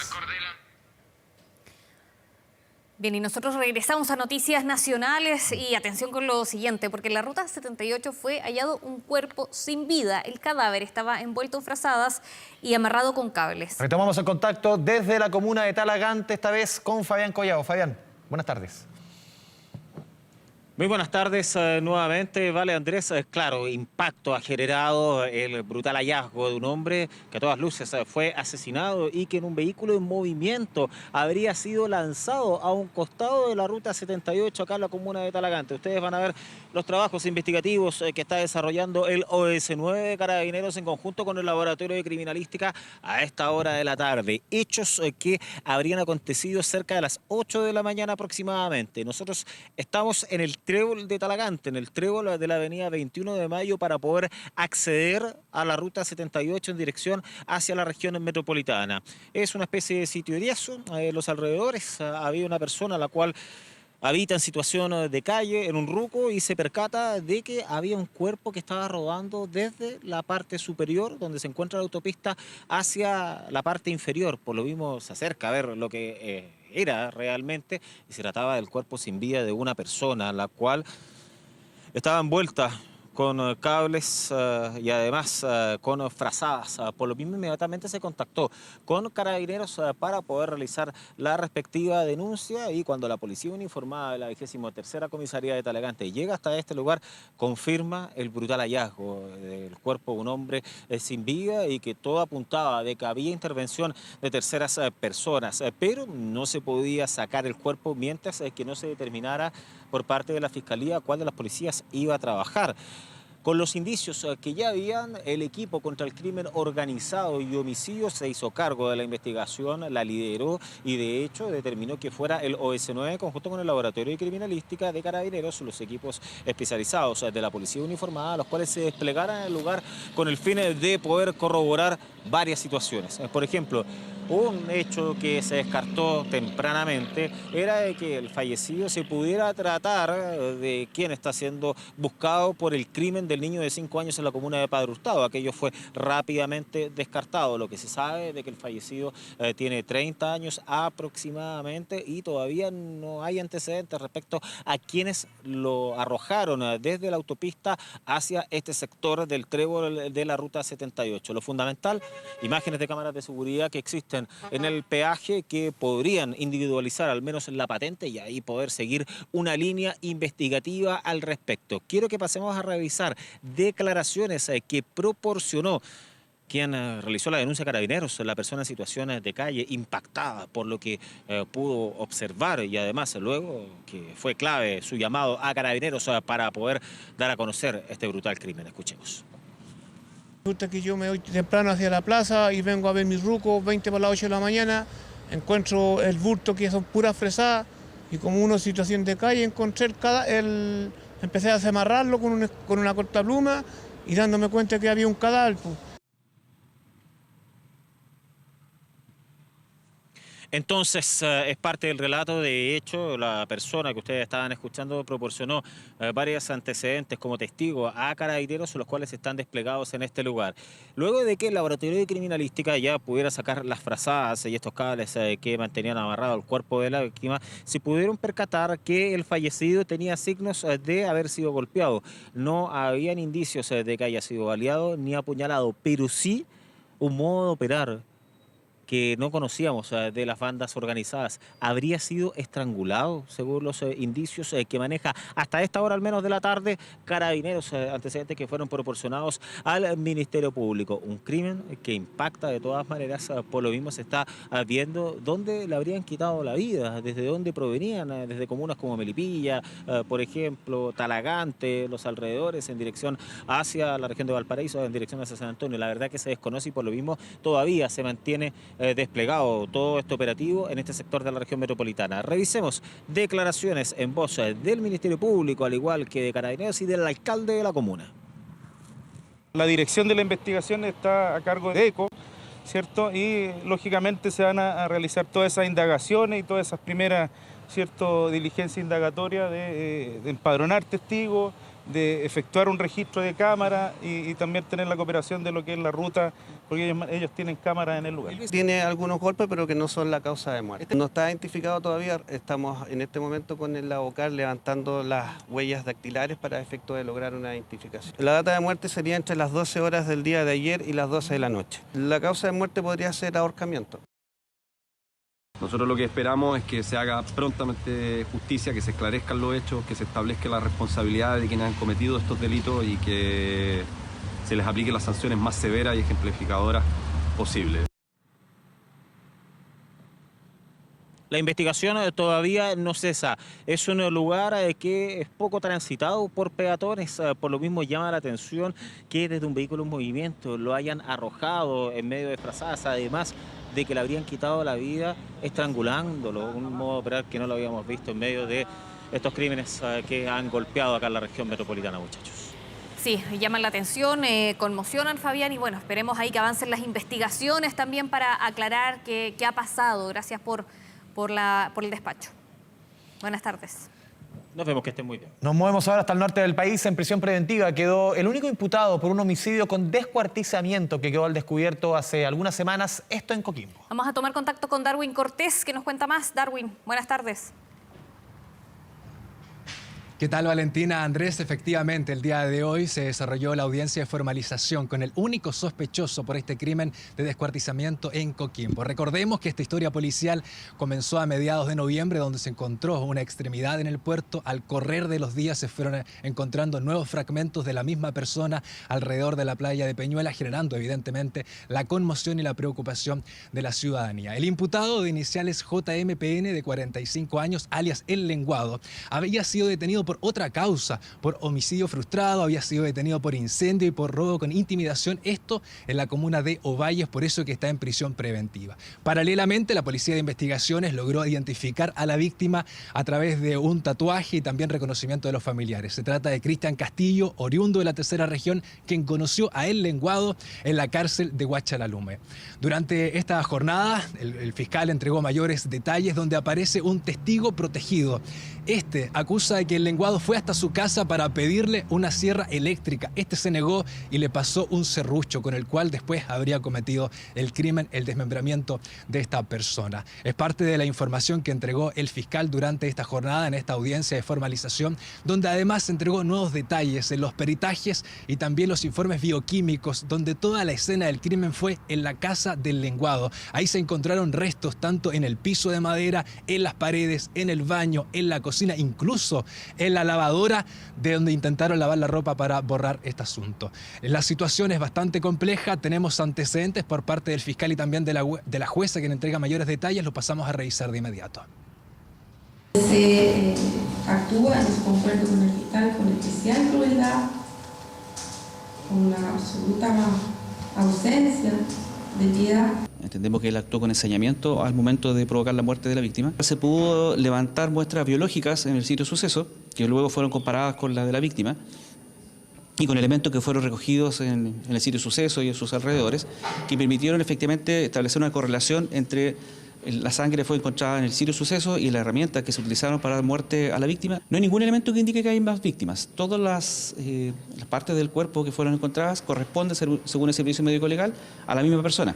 Bien, y nosotros regresamos a noticias nacionales y atención con lo siguiente, porque en la ruta 78 fue hallado un cuerpo sin vida. El cadáver estaba envuelto en frazadas y amarrado con cables. Retomamos el contacto desde la comuna de Talagante, esta vez con Fabián Collado. Fabián, buenas tardes. Muy buenas tardes nuevamente. Vale, Andrés, claro, impacto ha generado el brutal hallazgo de un hombre que a todas luces fue asesinado y que en un vehículo en movimiento habría sido lanzado a un costado de la ruta 78 acá en la comuna de Talagante. Ustedes van a ver los trabajos investigativos que está desarrollando el OS9 de Carabineros en conjunto con el Laboratorio de Criminalística a esta hora de la tarde. Hechos que habrían acontecido cerca de las 8 de la mañana aproximadamente. Nosotros estamos en el trébol de Talagante, en el trébol de la avenida 21 de Mayo, para poder acceder a la ruta 78 en dirección hacia la región metropolitana. Es una especie de sitio eriazo. En los alrededores había una persona la cual habita en situación de calle, en un ruco, y se percata de que había un cuerpo que estaba rodando desde la parte superior, donde se encuentra la autopista, hacia la parte inferior. Por lo mismo se acerca a ver lo que era realmente, y se trataba del cuerpo sin vida de una persona, la cual estaba envuelta con cables y además con frazadas. Por lo mismo inmediatamente se contactó con Carabineros para poder realizar la respectiva denuncia, y cuando la policía uniformada de la 23ª Comisaría de Talagante llega hasta este lugar, confirma el brutal hallazgo del cuerpo de un hombre sin vida, y que todo apuntaba de que había intervención de terceras personas, pero no se podía sacar el cuerpo mientras que no se determinara por parte de la Fiscalía cuál de las policías iba a trabajar. Con los indicios que ya habían, el equipo contra el crimen organizado y homicidio se hizo cargo de la investigación, la lideró y de hecho determinó que fuera el OS9 conjunto con el Laboratorio de Criminalística de Carabineros, los equipos especializados de la Policía Uniformada, los cuales se desplegaran en el lugar con el fin de poder corroborar varias situaciones. Por ejemplo, un hecho que se descartó tempranamente era de que el fallecido se pudiera tratar de quien está siendo buscado por el crimen del niño de 5 años en la comuna de Padre Hurtado. Aquello fue rápidamente descartado. Lo que se sabe es de que el fallecido tiene 30 años aproximadamente y todavía no hay antecedentes respecto a quienes lo arrojaron desde la autopista hacia este sector del trébol de la ruta 78. Lo fundamental, imágenes de cámaras de seguridad que existen en el peaje que podrían individualizar al menos la patente y ahí poder seguir una línea investigativa al respecto. Quiero que pasemos a revisar declaraciones que proporcionó quien realizó la denuncia a Carabineros, la persona en situaciones de calle impactada por lo que pudo observar y además luego que fue clave su llamado a Carabineros para poder dar a conocer este brutal crimen. Escuchemos. Resulta que yo me voy temprano hacia la plaza y vengo a ver mis rucos, 20 por las 8 de la mañana, encuentro el bulto que son puras fresadas y como una situación de calle encontré empecé a desamarrarlo con una cortapluma y dándome cuenta que había un cadáver. Entonces, es parte del relato. De hecho, la persona que ustedes estaban escuchando proporcionó varios antecedentes como testigo a Carabineros, los cuales están desplegados en este lugar. Luego de que el Laboratorio de Criminalística ya pudiera sacar las frazadas y estos cables que mantenían amarrado el cuerpo de la víctima, se pudieron percatar que el fallecido tenía signos de haber sido golpeado. No habían indicios de que haya sido baleado ni apuñalado, pero sí un modo de operar que no conocíamos de las bandas organizadas. Habría sido estrangulado, según los indicios que maneja hasta esta hora al menos de la tarde Carabineros, antecedentes que fueron proporcionados al Ministerio Público. Un crimen que impacta de todas maneras, por lo mismo se está viendo dónde le habrían quitado la vida, desde dónde provenían, desde comunas como Melipilla, por ejemplo, Talagante, los alrededores, en dirección hacia la región de Valparaíso, en dirección hacia San Antonio. La verdad que se desconoce y por lo mismo todavía se mantiene desplegado todo este operativo en este sector de la región metropolitana. Revisemos declaraciones en voz del Ministerio Público, al igual que de Carabineros y del alcalde de la comuna. La dirección de la investigación está a cargo de ECO, ¿cierto? Y lógicamente se van a realizar todas esas indagaciones y todas esas primeras, ¿cierto?, diligencias indagatorias de empadronar testigos, de efectuar un registro de cámara y también tener la cooperación de lo que es la ruta, porque ellos tienen cámaras en el lugar. Tiene algunos golpes, pero que no son la causa de muerte. No está identificado todavía, estamos en este momento con el ABOCAR levantando las huellas dactilares para efecto de lograr una identificación. La data de muerte sería entre las 12 horas del día de ayer y las 12 de la noche. La causa de muerte podría ser ahorcamiento. Nosotros lo que esperamos es que se haga prontamente justicia, que se esclarezcan los hechos, que se establezca la responsabilidad de quienes han cometido estos delitos y que se les aplique las sanciones más severas y ejemplificadoras posibles. La investigación todavía no cesa. Es un lugar que es poco transitado por peatones. Por lo mismo llama la atención que desde un vehículo en movimiento lo hayan arrojado en medio de frazadas, además de que le habrían quitado la vida estrangulándolo. Un modo de operar que no lo habíamos visto en medio de estos crímenes que han golpeado acá en la región metropolitana, muchachos. Sí, llaman la atención, conmocionan, Fabián, y bueno, esperemos ahí que avancen las investigaciones también para aclarar qué ha pasado. Gracias por el despacho. Buenas tardes. Nos vemos, que estén muy bien. Nos movemos ahora hasta el norte del país. En prisión preventiva quedó el único imputado por un homicidio con descuartizamiento que quedó al descubierto hace algunas semanas, esto en Coquimbo. Vamos a tomar contacto con Darwin Cortés, que nos cuenta más. Darwin, buenas tardes. ¿Qué tal, Valentina? Andrés, efectivamente, el día de hoy se desarrolló la audiencia de formalización con el único sospechoso por este crimen de descuartizamiento en Coquimbo. Recordemos que esta historia policial comenzó a mediados de noviembre, donde se encontró una extremidad en el puerto. Al correr de los días se fueron encontrando nuevos fragmentos de la misma persona alrededor de la playa de Peñuela, generando evidentemente la conmoción y la preocupación de la ciudadanía. El imputado de iniciales JMPN, de 45 años, alias El Lenguado, había sido detenido por por otra causa, por homicidio frustrado, había sido detenido por incendio y por robo con intimidación, esto en la comuna de Ovalles, por eso que está en prisión preventiva. Paralelamente, la Policía de Investigaciones logró identificar a la víctima a través de un tatuaje y también reconocimiento de los familiares. Se trata de Cristian Castillo, oriundo de la tercera región, quien conoció a El Lenguado en la cárcel de Huachalalume. Durante esta jornada, el fiscal entregó mayores detalles donde aparece un testigo protegido. Este acusa de que El Lenguado fue hasta su casa para pedirle una sierra eléctrica. Este se negó y le pasó un serrucho con el cual después habría cometido el crimen, el desmembramiento de esta persona. Es parte de la información que entregó el fiscal durante esta jornada, en esta audiencia de formalización, donde además entregó nuevos detalles en los peritajes y también los informes bioquímicos, donde toda la escena del crimen fue en la casa del Lenguado. Ahí se encontraron restos tanto en el piso de madera, en las paredes, en el baño, en la cocina, incluso en la lavadora, de donde intentaron lavar la ropa para borrar este asunto. La situación es bastante compleja, tenemos antecedentes por parte del fiscal y también de la jueza, quien entrega mayores detalles, lo pasamos a revisar de inmediato. Se actúa en concuerdo con el fiscal con especial crueldad, con una absoluta ausencia de piedad. Entendemos que él actuó con ensañamiento al momento de provocar la muerte de la víctima. Se pudo levantar muestras biológicas en el sitio de suceso, que luego fueron comparadas con la de la víctima, y con elementos que fueron recogidos en el sitio de suceso y en sus alrededores, que permitieron efectivamente establecer una correlación entre la sangre que fue encontrada en el sitio de suceso y las herramientas que se utilizaron para dar muerte a la víctima. No hay ningún elemento que indique que hay más víctimas. Todas las partes del cuerpo que fueron encontradas corresponden, según el servicio médico legal, a la misma persona.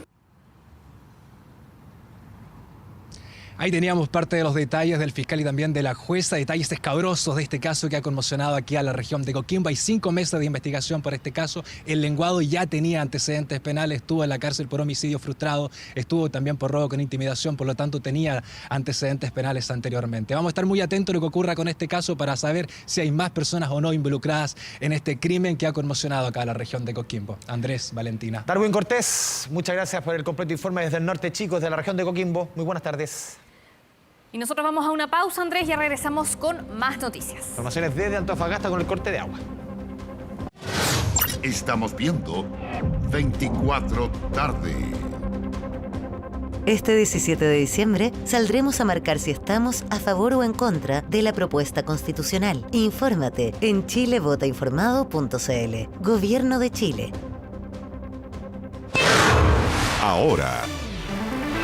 Ahí teníamos parte de los detalles del fiscal y también de la jueza, detalles escabrosos de este caso que ha conmocionado aquí a la región de Coquimbo. Hay 5 meses de investigación por este caso. El Lenguado ya tenía antecedentes penales, estuvo en la cárcel por homicidio frustrado, estuvo también por robo con intimidación, por lo tanto tenía antecedentes penales anteriormente. Vamos a estar muy atentos a lo que ocurra con este caso para saber si hay más personas o no involucradas en este crimen que ha conmocionado acá a la región de Coquimbo. Andrés, Valentina. Darwin Cortés, muchas gracias por el completo informe desde el norte, chicos, de la región de Coquimbo. Muy buenas tardes. Y nosotros vamos a una pausa, Andrés, ya regresamos con más noticias. Informaciones desde Antofagasta con el corte de agua. Estamos viendo 24 tarde. Este 17 de diciembre saldremos a marcar si estamos a favor o en contra de la propuesta constitucional. Infórmate en chilevotainformado.cl. Gobierno de Chile. Ahora.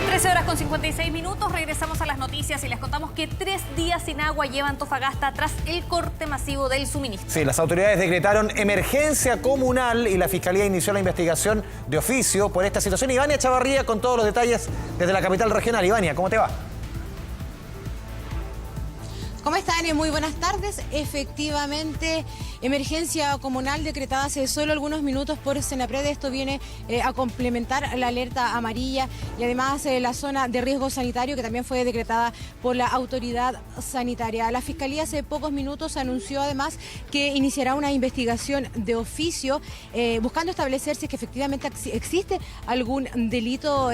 13 horas con 56 minutos, regresamos a las noticias y les contamos que 3 días sin agua lleva Antofagasta tras el corte masivo del suministro. Sí, las autoridades decretaron emergencia comunal y la Fiscalía inició la investigación de oficio por esta situación. Ivania Chavarría con todos los detalles desde la capital regional. Ivania, ¿cómo te va? ¿Cómo están? Muy buenas tardes. Efectivamente, emergencia comunal decretada hace solo algunos minutos por Senapred. Esto viene a complementar la alerta amarilla y además la zona de riesgo sanitario que también fue decretada por la autoridad sanitaria. La Fiscalía hace pocos minutos anunció además que iniciará una investigación de oficio buscando establecer si es que efectivamente existe algún delito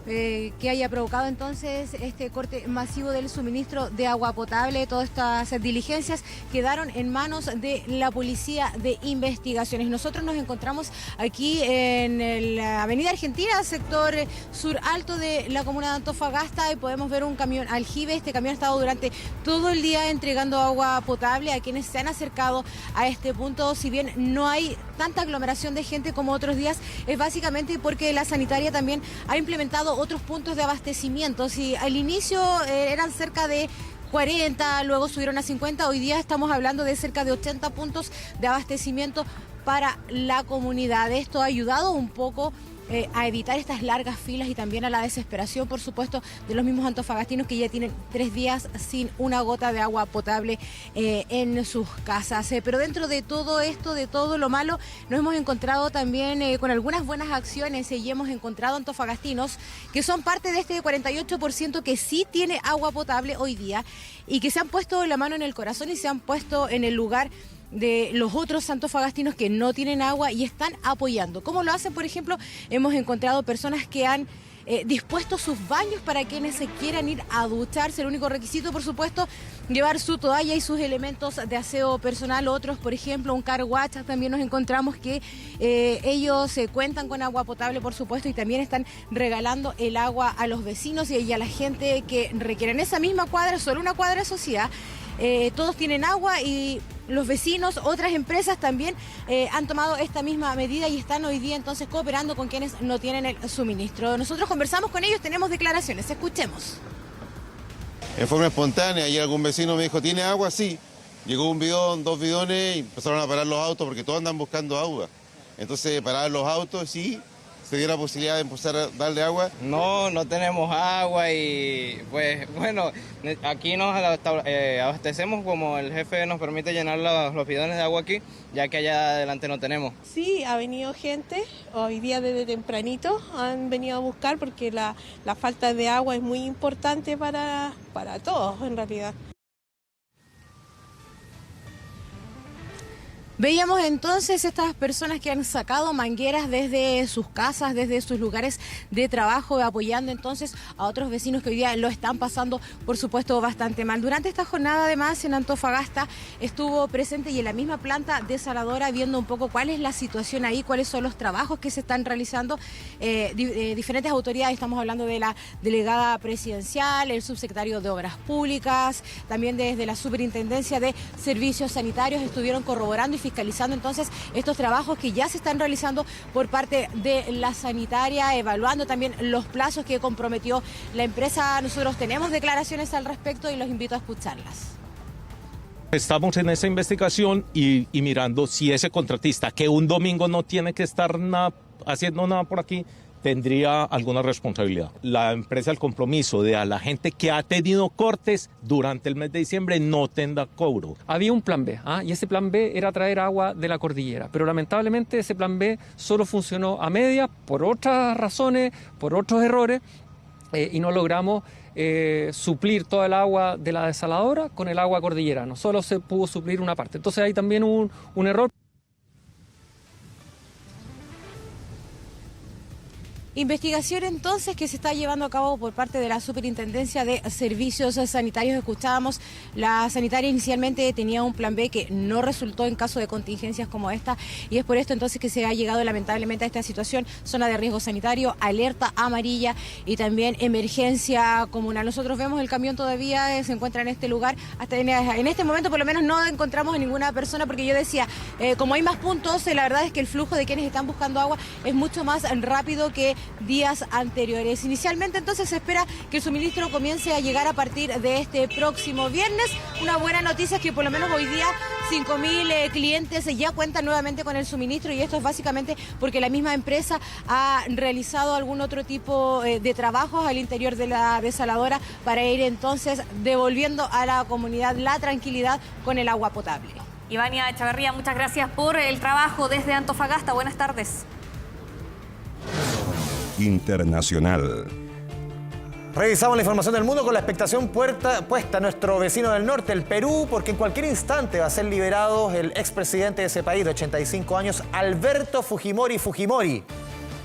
que haya provocado entonces este corte masivo del suministro de agua potable. Todas estas diligencias quedaron en manos de la Policía de Investigaciones. Nosotros nos encontramos aquí en la Avenida Argentina, sector sur alto de la comuna de Antofagasta, y podemos ver un camión aljibe. Este camión ha estado durante todo el día entregando agua potable a quienes se han acercado a este punto. Si bien no hay tanta aglomeración de gente como otros días, es básicamente porque la sanitaria también ha implementado otros puntos de abastecimiento. Si al inicio eran cerca de 40, luego subieron a 50, hoy día estamos hablando de cerca de 80 puntos de abastecimiento para la comunidad. Esto ha ayudado un poco a evitar estas largas filas y también a la desesperación, por supuesto, de los mismos antofagastinos que ya tienen 3 días sin una gota de agua potable en sus casas. Pero dentro de todo esto, de todo lo malo, nos hemos encontrado también con algunas buenas acciones y hemos encontrado antofagastinos que son parte de este 48% que sí tiene agua potable hoy día y que se han puesto la mano en el corazón y se han puesto en el lugar de los otros antofagastinos que no tienen agua y están apoyando. ¿Cómo lo hacen? Por ejemplo, hemos encontrado personas que han dispuestos sus baños para quienes se quieran ir a ducharse. El único requisito, por supuesto, llevar su toalla y sus elementos de aseo personal. Otros, por ejemplo, un car wash, también nos encontramos que ellos cuentan con agua potable, por supuesto, y también están regalando el agua a los vecinos y a la gente que requieren esa misma cuadra, solo una cuadra, eso sí, todos tienen agua y los vecinos, otras empresas también han tomado esta misma medida y están hoy día entonces cooperando con quienes no tienen el suministro. Nosotros conversamos con ellos, tenemos declaraciones, escuchemos. En forma espontánea, y algún vecino me dijo, ¿tiene agua? Sí. Llegó un bidón, 2 bidones y empezaron a parar los autos porque todos andan buscando agua. Entonces pararon los autos y se dio la posibilidad de empezar a darle agua. No tenemos agua y pues bueno, aquí nos abastecemos como el jefe nos permite llenar los bidones de agua aquí, ya que allá adelante no tenemos. Sí, ha venido gente, hoy día desde tempranito han venido a buscar porque la falta de agua es muy importante para todos en realidad. Veíamos entonces estas personas que han sacado mangueras desde sus casas, desde sus lugares de trabajo, apoyando entonces a otros vecinos que hoy día lo están pasando, por supuesto, bastante mal. Durante esta jornada, además, en Antofagasta estuvo presente y en la misma planta desaladora viendo un poco cuál es la situación ahí, cuáles son los trabajos que se están realizando. Diferentes autoridades, estamos hablando de la delegada presidencial, el subsecretario de Obras Públicas, también desde la Superintendencia de Servicios Sanitarios, estuvieron corroborando y fiscalizando entonces estos trabajos que ya se están realizando por parte de la sanitaria, evaluando también los plazos que comprometió la empresa. Nosotros tenemos declaraciones al respecto y los invito a escucharlas. Estamos en esa investigación y mirando si ese contratista que un domingo no tiene que estar haciendo nada por aquí, tendría alguna responsabilidad. La empresa, el compromiso de a la gente que ha tenido cortes durante el mes de diciembre no tenga cobro. Había un plan B, y ese plan B era traer agua de la cordillera, pero lamentablemente ese plan B solo funcionó a media por otras razones, por otros errores, y no logramos suplir toda el agua de la desaladora con el agua cordillerana. Solo se pudo suplir una parte. Entonces hay también un error. Investigación entonces que se está llevando a cabo por parte de la Superintendencia de Servicios Sanitarios. Escuchábamos, la sanitaria inicialmente tenía un plan B que no resultó en caso de contingencias como esta y es por esto entonces que se ha llegado lamentablemente a esta situación, zona de riesgo sanitario, alerta amarilla y también emergencia comunal. Nosotros vemos el camión todavía se encuentra en este lugar, hasta en este momento por lo menos no encontramos a ninguna persona porque yo decía, como hay más puntos, la verdad es que el flujo de quienes están buscando agua es mucho más rápido que días anteriores. Inicialmente entonces se espera que el suministro comience a llegar a partir de este próximo viernes. Una buena noticia es que por lo menos hoy día 5.000 clientes ya cuentan nuevamente con el suministro y esto es básicamente porque la misma empresa ha realizado algún otro tipo de trabajos al interior de la desaladora para ir entonces devolviendo a la comunidad la tranquilidad con el agua potable. Ivania Echavarría, muchas gracias por el trabajo desde Antofagasta. Buenas tardes. Internacional. Revisamos la información del mundo con la expectación puesta a nuestro vecino del norte, el Perú, porque en cualquier instante va a ser liberado el expresidente de ese país de 85 años, Alberto Fujimori.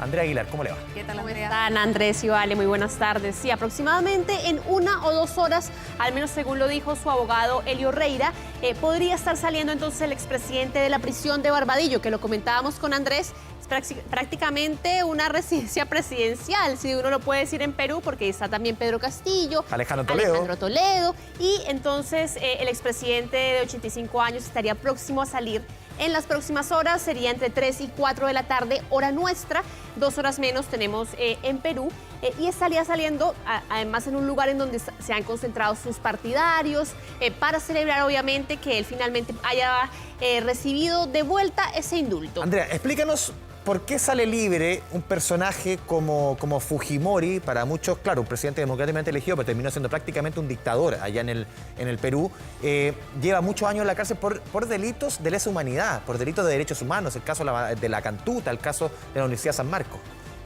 Andrea Aguilar, ¿cómo le va? ¿Qué tal, Andrea? ¿Cómo están, Andrés y Vale? Muy buenas tardes. Sí, aproximadamente en 1 o 2 horas, al menos según lo dijo su abogado Elio Reira, podría estar saliendo entonces el expresidente de la prisión de Barbadillo, que lo comentábamos con Andrés. Prácticamente una residencia presidencial, si uno lo puede decir en Perú, porque está también Pedro Castillo, Alejandro Toledo, y entonces el expresidente de 85 años estaría próximo a salir en las próximas horas, sería entre 3 y 4 de la tarde, hora nuestra, 2 horas menos tenemos en Perú, y estaría saliendo además en un lugar en donde se han concentrado sus partidarios, para celebrar obviamente que él finalmente haya recibido de vuelta ese indulto. Andrea, explícanos ¿por qué sale libre un personaje como Fujimori? Para muchos, claro, un presidente democráticamente elegido, pero terminó siendo prácticamente un dictador allá en el Perú. Lleva muchos años en la cárcel por delitos de lesa humanidad, por delitos de derechos humanos, el caso de la Cantuta, el caso de la Universidad San Marcos.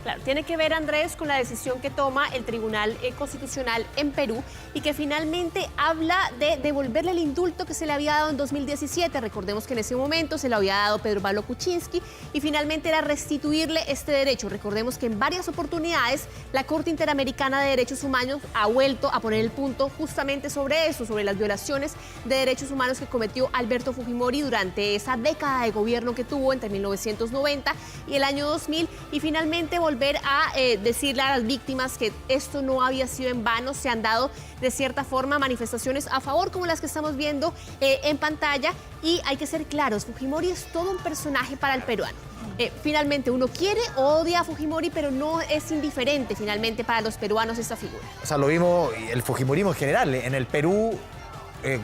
Claro, tiene que ver, Andrés, con la decisión que toma el Tribunal Constitucional en Perú y que finalmente habla de devolverle el indulto que se le había dado en 2017. Recordemos que en ese momento se le había dado a Pedro Pablo Kuczynski y finalmente era restituirle este derecho. Recordemos que en varias oportunidades la Corte Interamericana de Derechos Humanos ha vuelto a poner el punto justamente sobre eso, sobre las violaciones de derechos humanos que cometió Alberto Fujimori durante esa década de gobierno que tuvo entre 1990 y el año 2000 y finalmente volver a decirle a las víctimas que esto no había sido en vano. Se han dado de cierta forma manifestaciones a favor como las que estamos viendo en pantalla y hay que ser claros, Fujimori es todo un personaje para el peruano. Finalmente uno quiere o odia a Fujimori, pero no es indiferente finalmente para los peruanos esta figura. O sea, lo vimos, el fujimorismo en general, en el Perú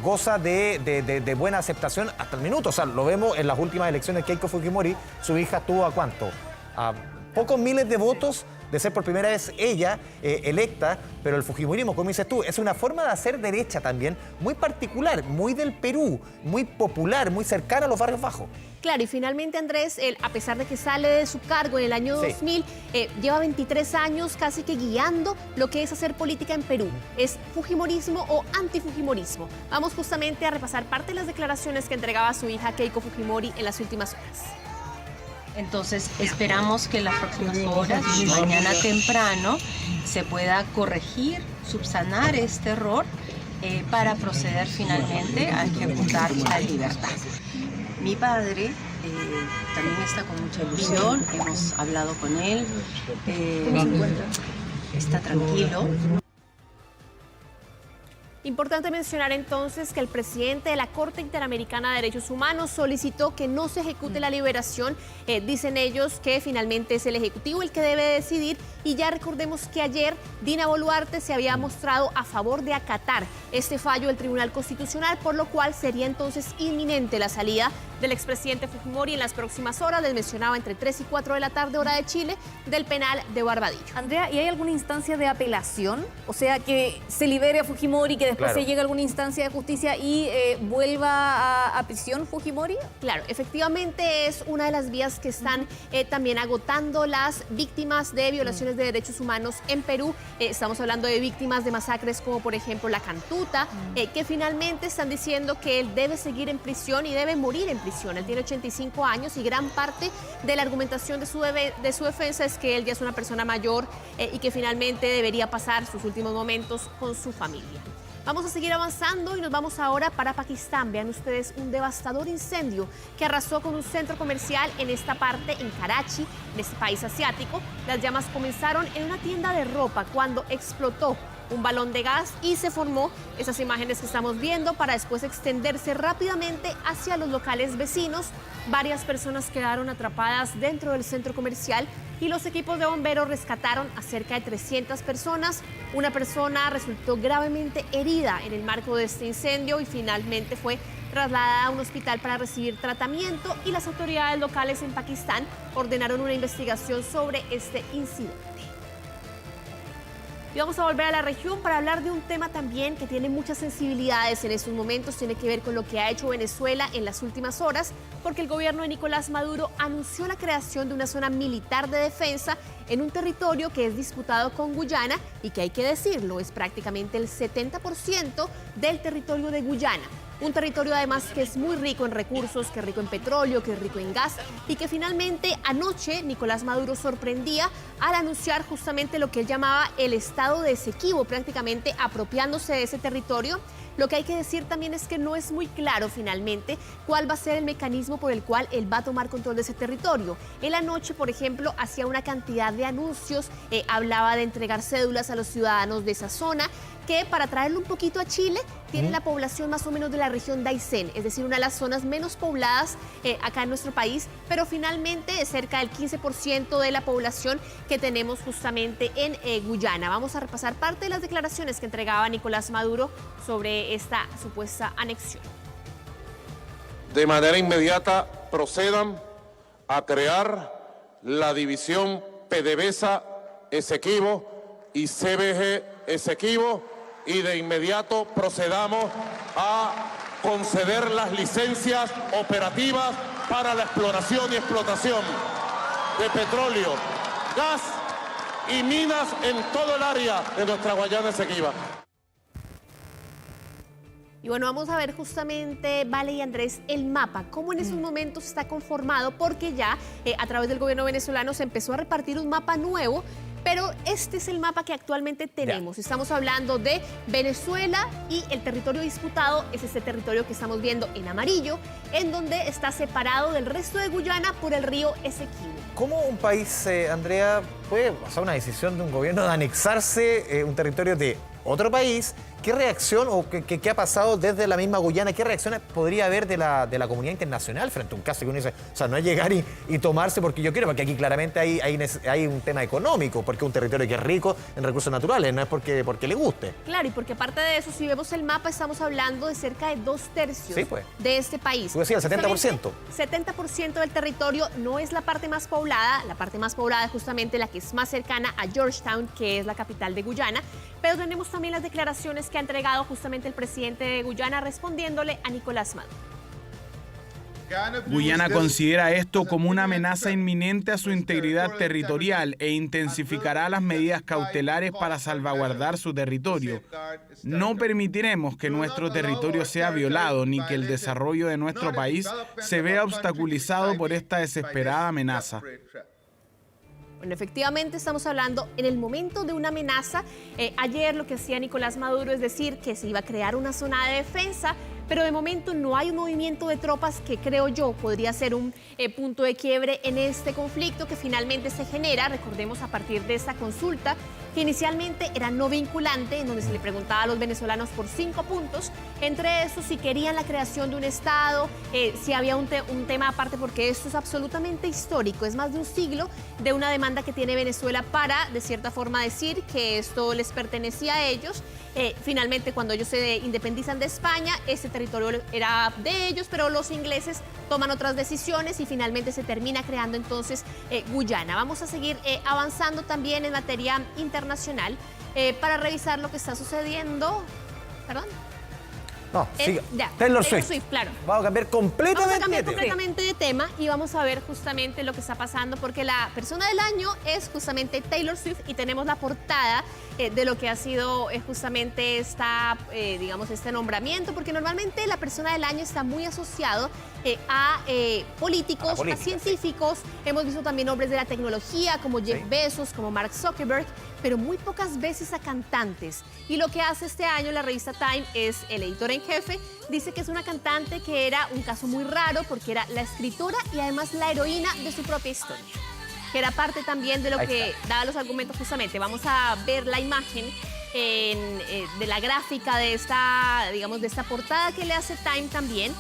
goza de buena aceptación hasta el minuto. O sea, lo vemos en las últimas elecciones. Keiko Fujimori, su hija estuvo ¿a cuánto? A pocos miles de votos de ser por primera vez ella electa, pero el fujimorismo, como dices tú, es una forma de hacer derecha también muy particular, muy del Perú, muy popular, muy cercana a los barrios bajos. Claro, y finalmente Andrés, él, a pesar de que sale de su cargo en el año 2000, lleva 23 años casi que guiando lo que es hacer política en Perú. ¿Es fujimorismo o antifujimorismo? Vamos justamente a repasar parte de las declaraciones que entregaba su hija Keiko Fujimori en las últimas horas. Entonces esperamos que en las próximas horas, mañana temprano, se pueda corregir, subsanar este error para proceder finalmente a ejecutar la libertad. Mi padre también está con mucha ilusión, hemos hablado con él, está tranquilo. Importante mencionar entonces que el presidente de la Corte Interamericana de Derechos Humanos solicitó que no se ejecute la liberación. Dicen ellos que finalmente es el Ejecutivo el que debe decidir y ya recordemos que ayer Dina Boluarte se había mostrado a favor de acatar este fallo del Tribunal Constitucional, por lo cual sería entonces inminente la salida del expresidente Fujimori en las próximas horas, les mencionaba entre 3 y 4 de la tarde, hora de Chile, del penal de Barbadillo. Andrea, ¿y hay alguna instancia de apelación? O sea, que se libere a Fujimori, que después se llegue a alguna instancia de justicia y vuelva a prisión Fujimori. Claro, efectivamente es una de las vías que están también agotando las víctimas de violaciones de derechos humanos en Perú. Estamos hablando de víctimas de masacres como por ejemplo la Cantuta, que finalmente están diciendo que él debe seguir en prisión y debe morir en prisión. Él tiene 85 años y gran parte de la argumentación de su defensa es que él ya es una persona mayor y que finalmente debería pasar sus últimos momentos con su familia. Vamos a seguir avanzando y nos vamos ahora para Pakistán. Vean ustedes un devastador incendio que arrasó con un centro comercial en esta parte, en Karachi, en este país asiático. Las llamas comenzaron en una tienda de ropa cuando explotó un balón de gas y se formó esas imágenes que estamos viendo para después extenderse rápidamente hacia los locales vecinos. Varias personas quedaron atrapadas dentro del centro comercial y los equipos de bomberos rescataron a cerca de 300 personas. Una persona resultó gravemente herida en el marco de este incendio y finalmente fue trasladada a un hospital para recibir tratamiento y las autoridades locales en Pakistán ordenaron una investigación sobre este incidente. Y vamos a volver a la región para hablar de un tema también que tiene muchas sensibilidades en estos momentos. Tiene que ver con lo que ha hecho Venezuela en las últimas horas, porque el gobierno de Nicolás Maduro anunció la creación de una zona militar de defensa en un territorio que es disputado con Guyana y que hay que decirlo, es prácticamente el 70% del territorio de Guyana. Un territorio además que es muy rico en recursos, que es rico en petróleo, que es rico en gas y que finalmente anoche Nicolás Maduro sorprendía al anunciar justamente lo que él llamaba el estado de Esequibo, prácticamente apropiándose de ese territorio. Lo que hay que decir también es que no es muy claro finalmente cuál va a ser el mecanismo por el cual él va a tomar control de ese territorio. Él anoche, por ejemplo, hacía una cantidad de anuncios, hablaba de entregar cédulas a los ciudadanos de esa zona, que para traerlo un poquito a Chile, tiene la población más o menos de la región de Aysén, es decir, una de las zonas menos pobladas acá en nuestro país, pero finalmente es cerca del 15% de la población que tenemos justamente en Guyana. Vamos a repasar parte de las declaraciones que entregaba Nicolás Maduro sobre esta supuesta anexión. De manera inmediata procedan a crear la división PDVSA Esequibo y CBG Esequibo y de inmediato procedamos a conceder las licencias operativas para la exploración y explotación de petróleo, gas y minas en todo el área de nuestra Guayana Esequiba. Y bueno, vamos a ver justamente, Vale y Andrés, el mapa, cómo en esos momentos está conformado, porque ya a través del gobierno venezolano se empezó a repartir un mapa nuevo, pero este es el mapa que actualmente tenemos. Estamos hablando de Venezuela y el territorio disputado es este territorio que estamos viendo en amarillo, en donde está separado del resto de Guyana por el río Esequibo. ¿Cómo un país, Andrea, puede pasar una decisión de un gobierno de anexarse un territorio de otro país? ¿Qué reacción o qué ha pasado desde la misma Guyana? ¿Qué reacciones podría haber de la comunidad internacional frente a un caso que uno dice, o sea, no es llegar y tomarse porque yo quiero, porque aquí claramente hay un tema económico, porque es un territorio que es rico en recursos naturales, no es porque le guste. Claro, y porque aparte de eso, si vemos el mapa, estamos hablando de cerca de 2/3 de este país. Tú decías, el 70%. 70% del territorio no es la parte más poblada es justamente la que es más cercana a Georgetown, que es la capital de Guyana, pero tenemos también las declaraciones que ha entregado justamente el presidente de Guyana respondiéndole a Nicolás Maduro. Guyana considera esto como una amenaza inminente a su integridad territorial e intensificará las medidas cautelares para salvaguardar su territorio. No permitiremos que nuestro territorio sea violado ni que el desarrollo de nuestro país se vea obstaculizado por esta desesperada amenaza. Bueno, efectivamente estamos hablando en el momento de una amenaza. Ayer lo que hacía Nicolás Maduro es decir que se iba a crear una zona de defensa, pero de momento no hay un movimiento de tropas que creo yo podría ser un punto de quiebre en este conflicto que finalmente se genera, recordemos, a partir de esta consulta que inicialmente era no vinculante, en donde se le preguntaba a los venezolanos por 5 puntos, entre esos si querían la creación de un Estado, si había un tema aparte, porque esto es absolutamente histórico, es más de un siglo de una demanda que tiene Venezuela para, de cierta forma, decir que esto les pertenecía a ellos. Finalmente, cuando ellos se independizan de España, ese territorio era de ellos, pero los ingleses toman otras decisiones y finalmente se termina creando entonces Guyana. Vamos a seguir avanzando también en materia internacional para revisar lo que está sucediendo. ¿Perdón? No, siga. Taylor Swift, claro. Vamos a cambiar completamente de tema y vamos a ver justamente lo que está pasando, porque la persona del año es justamente Taylor Swift y tenemos la portada de lo que ha sido justamente este nombramiento, porque normalmente la persona del año está muy asociado a políticos, a científicos. Sí. Hemos visto también nombres de la tecnología como Jeff Bezos, como Mark Zuckerberg, pero muy pocas veces a cantantes. Y lo que hace este año la revista Time es el editor en jefe, dice que es una cantante que era un caso muy raro porque era la escritora y además la heroína de su propia historia, que era parte también de lo que daba los argumentos justamente. Vamos a ver la imagen de la gráfica de esta portada que le hace Time también.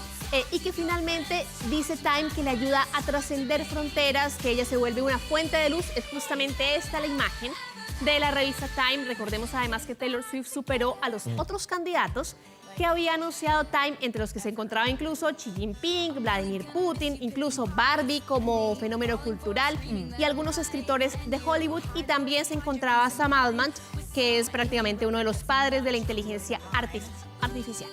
Y que finalmente dice Time que le ayuda a trascender fronteras, que ella se vuelve una fuente de luz. Es justamente esta la imagen de la revista Time. Recordemos además que Taylor Swift superó a los otros candidatos que había anunciado Time, entre los que se encontraba incluso Xi Jinping, Vladimir Putin, incluso Barbie como fenómeno cultural y algunos escritores de Hollywood, y también se encontraba Sam Altman, que es prácticamente uno de los padres de la inteligencia artificial.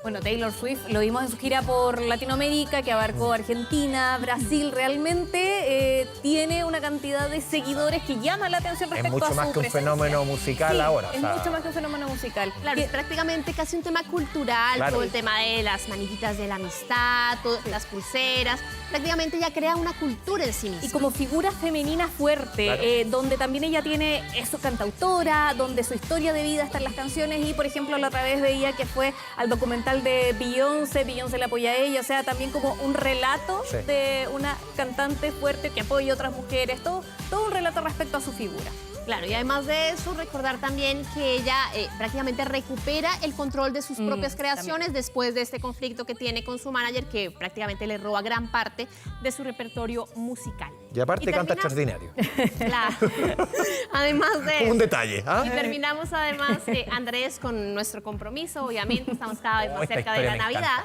Bueno, Taylor Swift lo vimos en su gira por Latinoamérica, que abarcó Argentina, Brasil. Realmente tiene una cantidad de seguidores que llama la atención respecto a su presencia. Es mucho más que un fenómeno musical ahora. Es mucho más que un fenómeno musical. Claro, es prácticamente casi un tema cultural, todo el tema de las manillitas de la amistad, las pulseras. Prácticamente ella crea una cultura en sí misma. Y como figura femenina fuerte, donde también ella tiene su cantautora, donde su historia de vida está en las canciones, y por ejemplo la otra vez veía que fue al documental de Beyoncé le apoya a ella, o sea, también como un relato de una cantante fuerte que apoya a otras mujeres, todo un relato respecto a su figura. Claro, y además de eso, recordar también que ella prácticamente recupera el control de sus propias creaciones después de este conflicto que tiene con su manager, que prácticamente le roba gran parte de su repertorio musical. Y aparte canta extraordinario. Claro. Además de eso. Un detalle. Y terminamos además, Andrés, con nuestro compromiso. Obviamente estamos cada vez más cerca de la Navidad.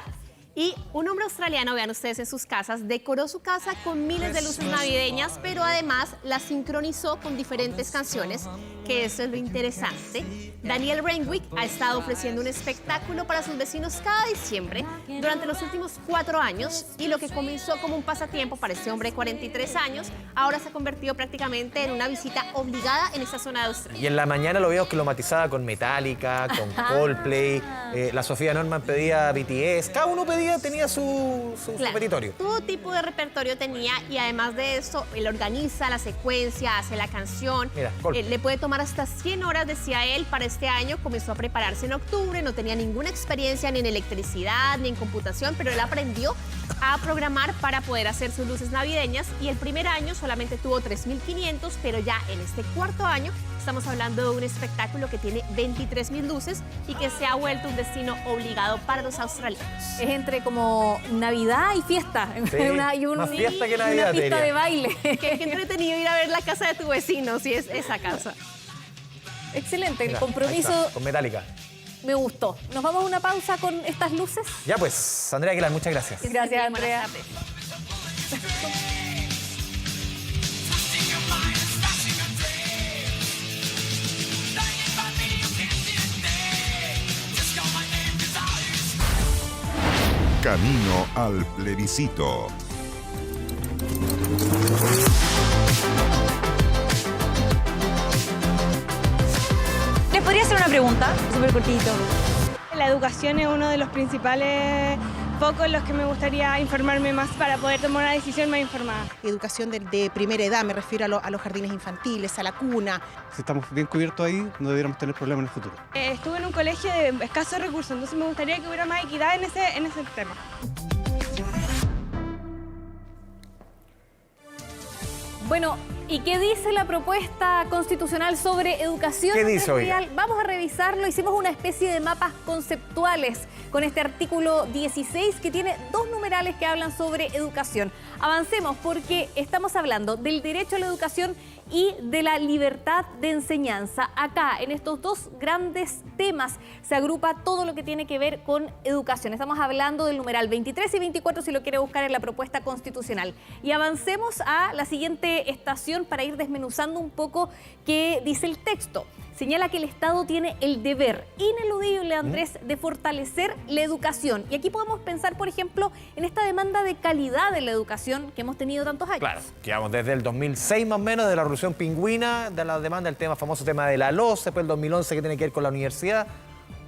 Y un hombre australiano, vean ustedes en sus casas, decoró su casa con miles de luces navideñas, pero además las sincronizó con diferentes canciones que eso es lo interesante. Daniel Renwick ha estado ofreciendo un espectáculo para sus vecinos cada diciembre durante los últimos 4 años, y lo que comenzó como un pasatiempo para este hombre de 43 años, ahora se ha convertido prácticamente en una visita obligada en esta zona de Australia. Y en la mañana lo veo que lo matizaba con Metallica, con Coldplay, la Sofía Norman pedía BTS, cada uno tenía su repertorio. Todo tipo de repertorio tenía, y además de eso, él organiza la secuencia, hace la canción. Mira, le puede tomar hasta 100 horas, decía él, para este año. Comenzó a prepararse en octubre, no tenía ninguna experiencia ni en electricidad ni en computación, pero él aprendió a programar para poder hacer sus luces navideñas, y el primer año solamente tuvo 3.500, pero ya en este cuarto año estamos hablando de un espectáculo que tiene 23.000 luces y que se ha vuelto un destino obligado para los australianos. Es entre como Navidad y fiesta. Sí, más fiesta que Navidad, una pista de baile. Qué entretenido ir a ver la casa de tu vecino, si es esa casa. Excelente, Mira, el compromiso ahí está, con Metallica. me gustó. ¿Nos vamos a una pausa con estas luces? Ya pues, Andrea Aguilar, muchas gracias. Gracias, Andrea. Camino al plebiscito. ¿Les podría hacer una pregunta? Súper cortito. La educación es uno de los principales focos en los que me gustaría informarme más para poder tomar una decisión más informada. Educación de primera edad, me refiero a los jardines infantiles, a la cuna. Si estamos bien cubiertos ahí, no debiéramos tener problemas en el futuro. Estuve en un colegio de escasos recursos, entonces me gustaría que hubiera más equidad en ese tema. Bueno, ¿y qué dice la propuesta constitucional sobre educación? ¿Qué dice hoy? Vamos a revisarlo. Hicimos una especie de mapas conceptuales con este artículo 16 que tiene 2 numerales que hablan sobre educación. Avancemos porque estamos hablando del derecho a la educación y de la libertad de enseñanza. Acá, en estos 2 grandes temas, se agrupa todo lo que tiene que ver con educación. Estamos hablando del numeral 23 y 24, si lo quiere buscar en la propuesta constitucional. Y avancemos a la siguiente estación para ir desmenuzando un poco qué dice el texto. Señala que el Estado tiene el deber ineludible, Andrés, de fortalecer la educación. Y aquí podemos pensar, por ejemplo, en esta demanda de calidad de la educación que hemos tenido tantos años. Claro, que vamos desde el 2006 más o menos, de la Revolución Pingüina, de la demanda del famoso tema de la LOS, después el 2011 que tiene que ver con la universidad.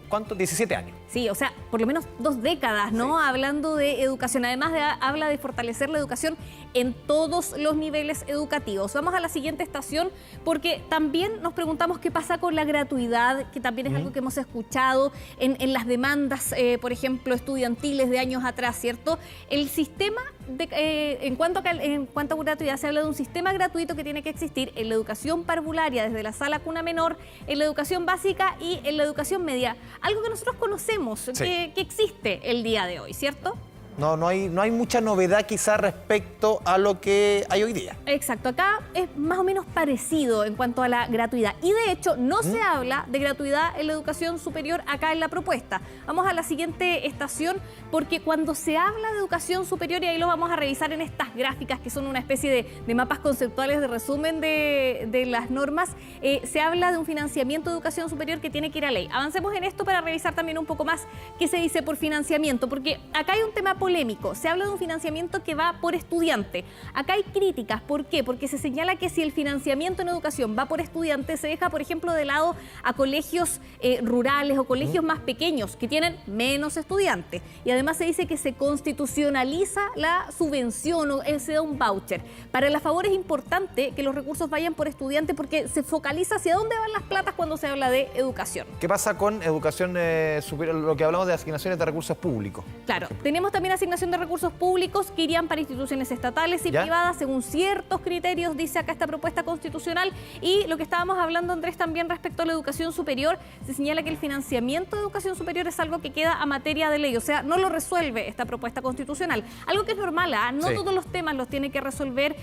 ¿Cuánto? 17 años. Sí, o sea, por lo menos 2 décadas, ¿no? Sí. Hablando de educación. Además, habla de fortalecer la educación en todos los niveles educativos. Vamos a la siguiente estación porque también nos preguntamos qué pasa con la gratuidad, que también es algo que hemos escuchado en las demandas, por ejemplo, estudiantiles de años atrás, ¿cierto? El sistema, en cuanto a gratuidad, se habla de un sistema gratuito que tiene que existir en la educación parvularia, desde la sala cuna menor, en la educación básica y en la educación media. Algo que nosotros conocemos, sí, que existe el día de hoy, ¿cierto? No hay mucha novedad quizás respecto a lo que hay hoy día. Exacto, acá es más o menos parecido en cuanto a la gratuidad. Y de hecho no se habla de gratuidad en la educación superior acá en la propuesta. Vamos a la siguiente estación porque cuando se habla de educación superior, y ahí lo vamos a revisar en estas gráficas que son una especie de mapas conceptuales de resumen de las normas, se habla de un financiamiento de educación superior que tiene que ir a ley. Avancemos en esto para revisar también un poco más qué se dice por financiamiento, porque acá hay un tema polémico. Se habla de un financiamiento que va por estudiante. Acá hay críticas. ¿Por qué? Porque se señala que si el financiamiento en educación va por estudiante, se deja, por ejemplo, de lado a colegios rurales o colegios más pequeños que tienen menos estudiantes. Y además se dice que se constitucionaliza la subvención o se da un voucher. Para la favor es importante que los recursos vayan por estudiante porque se focaliza hacia dónde van las platas cuando se habla de educación. ¿Qué pasa con educación superior, lo que hablamos de asignaciones de recursos públicos? Claro, tenemos también asignación de recursos públicos que irían para instituciones estatales y privadas según ciertos criterios, dice acá esta propuesta constitucional. Y lo que estábamos hablando, Andrés, también respecto a la educación superior, se señala que el financiamiento de educación superior es algo que queda a materia de ley, o sea, no lo resuelve esta propuesta constitucional. Algo que es normal, no todos los temas los tiene que resolver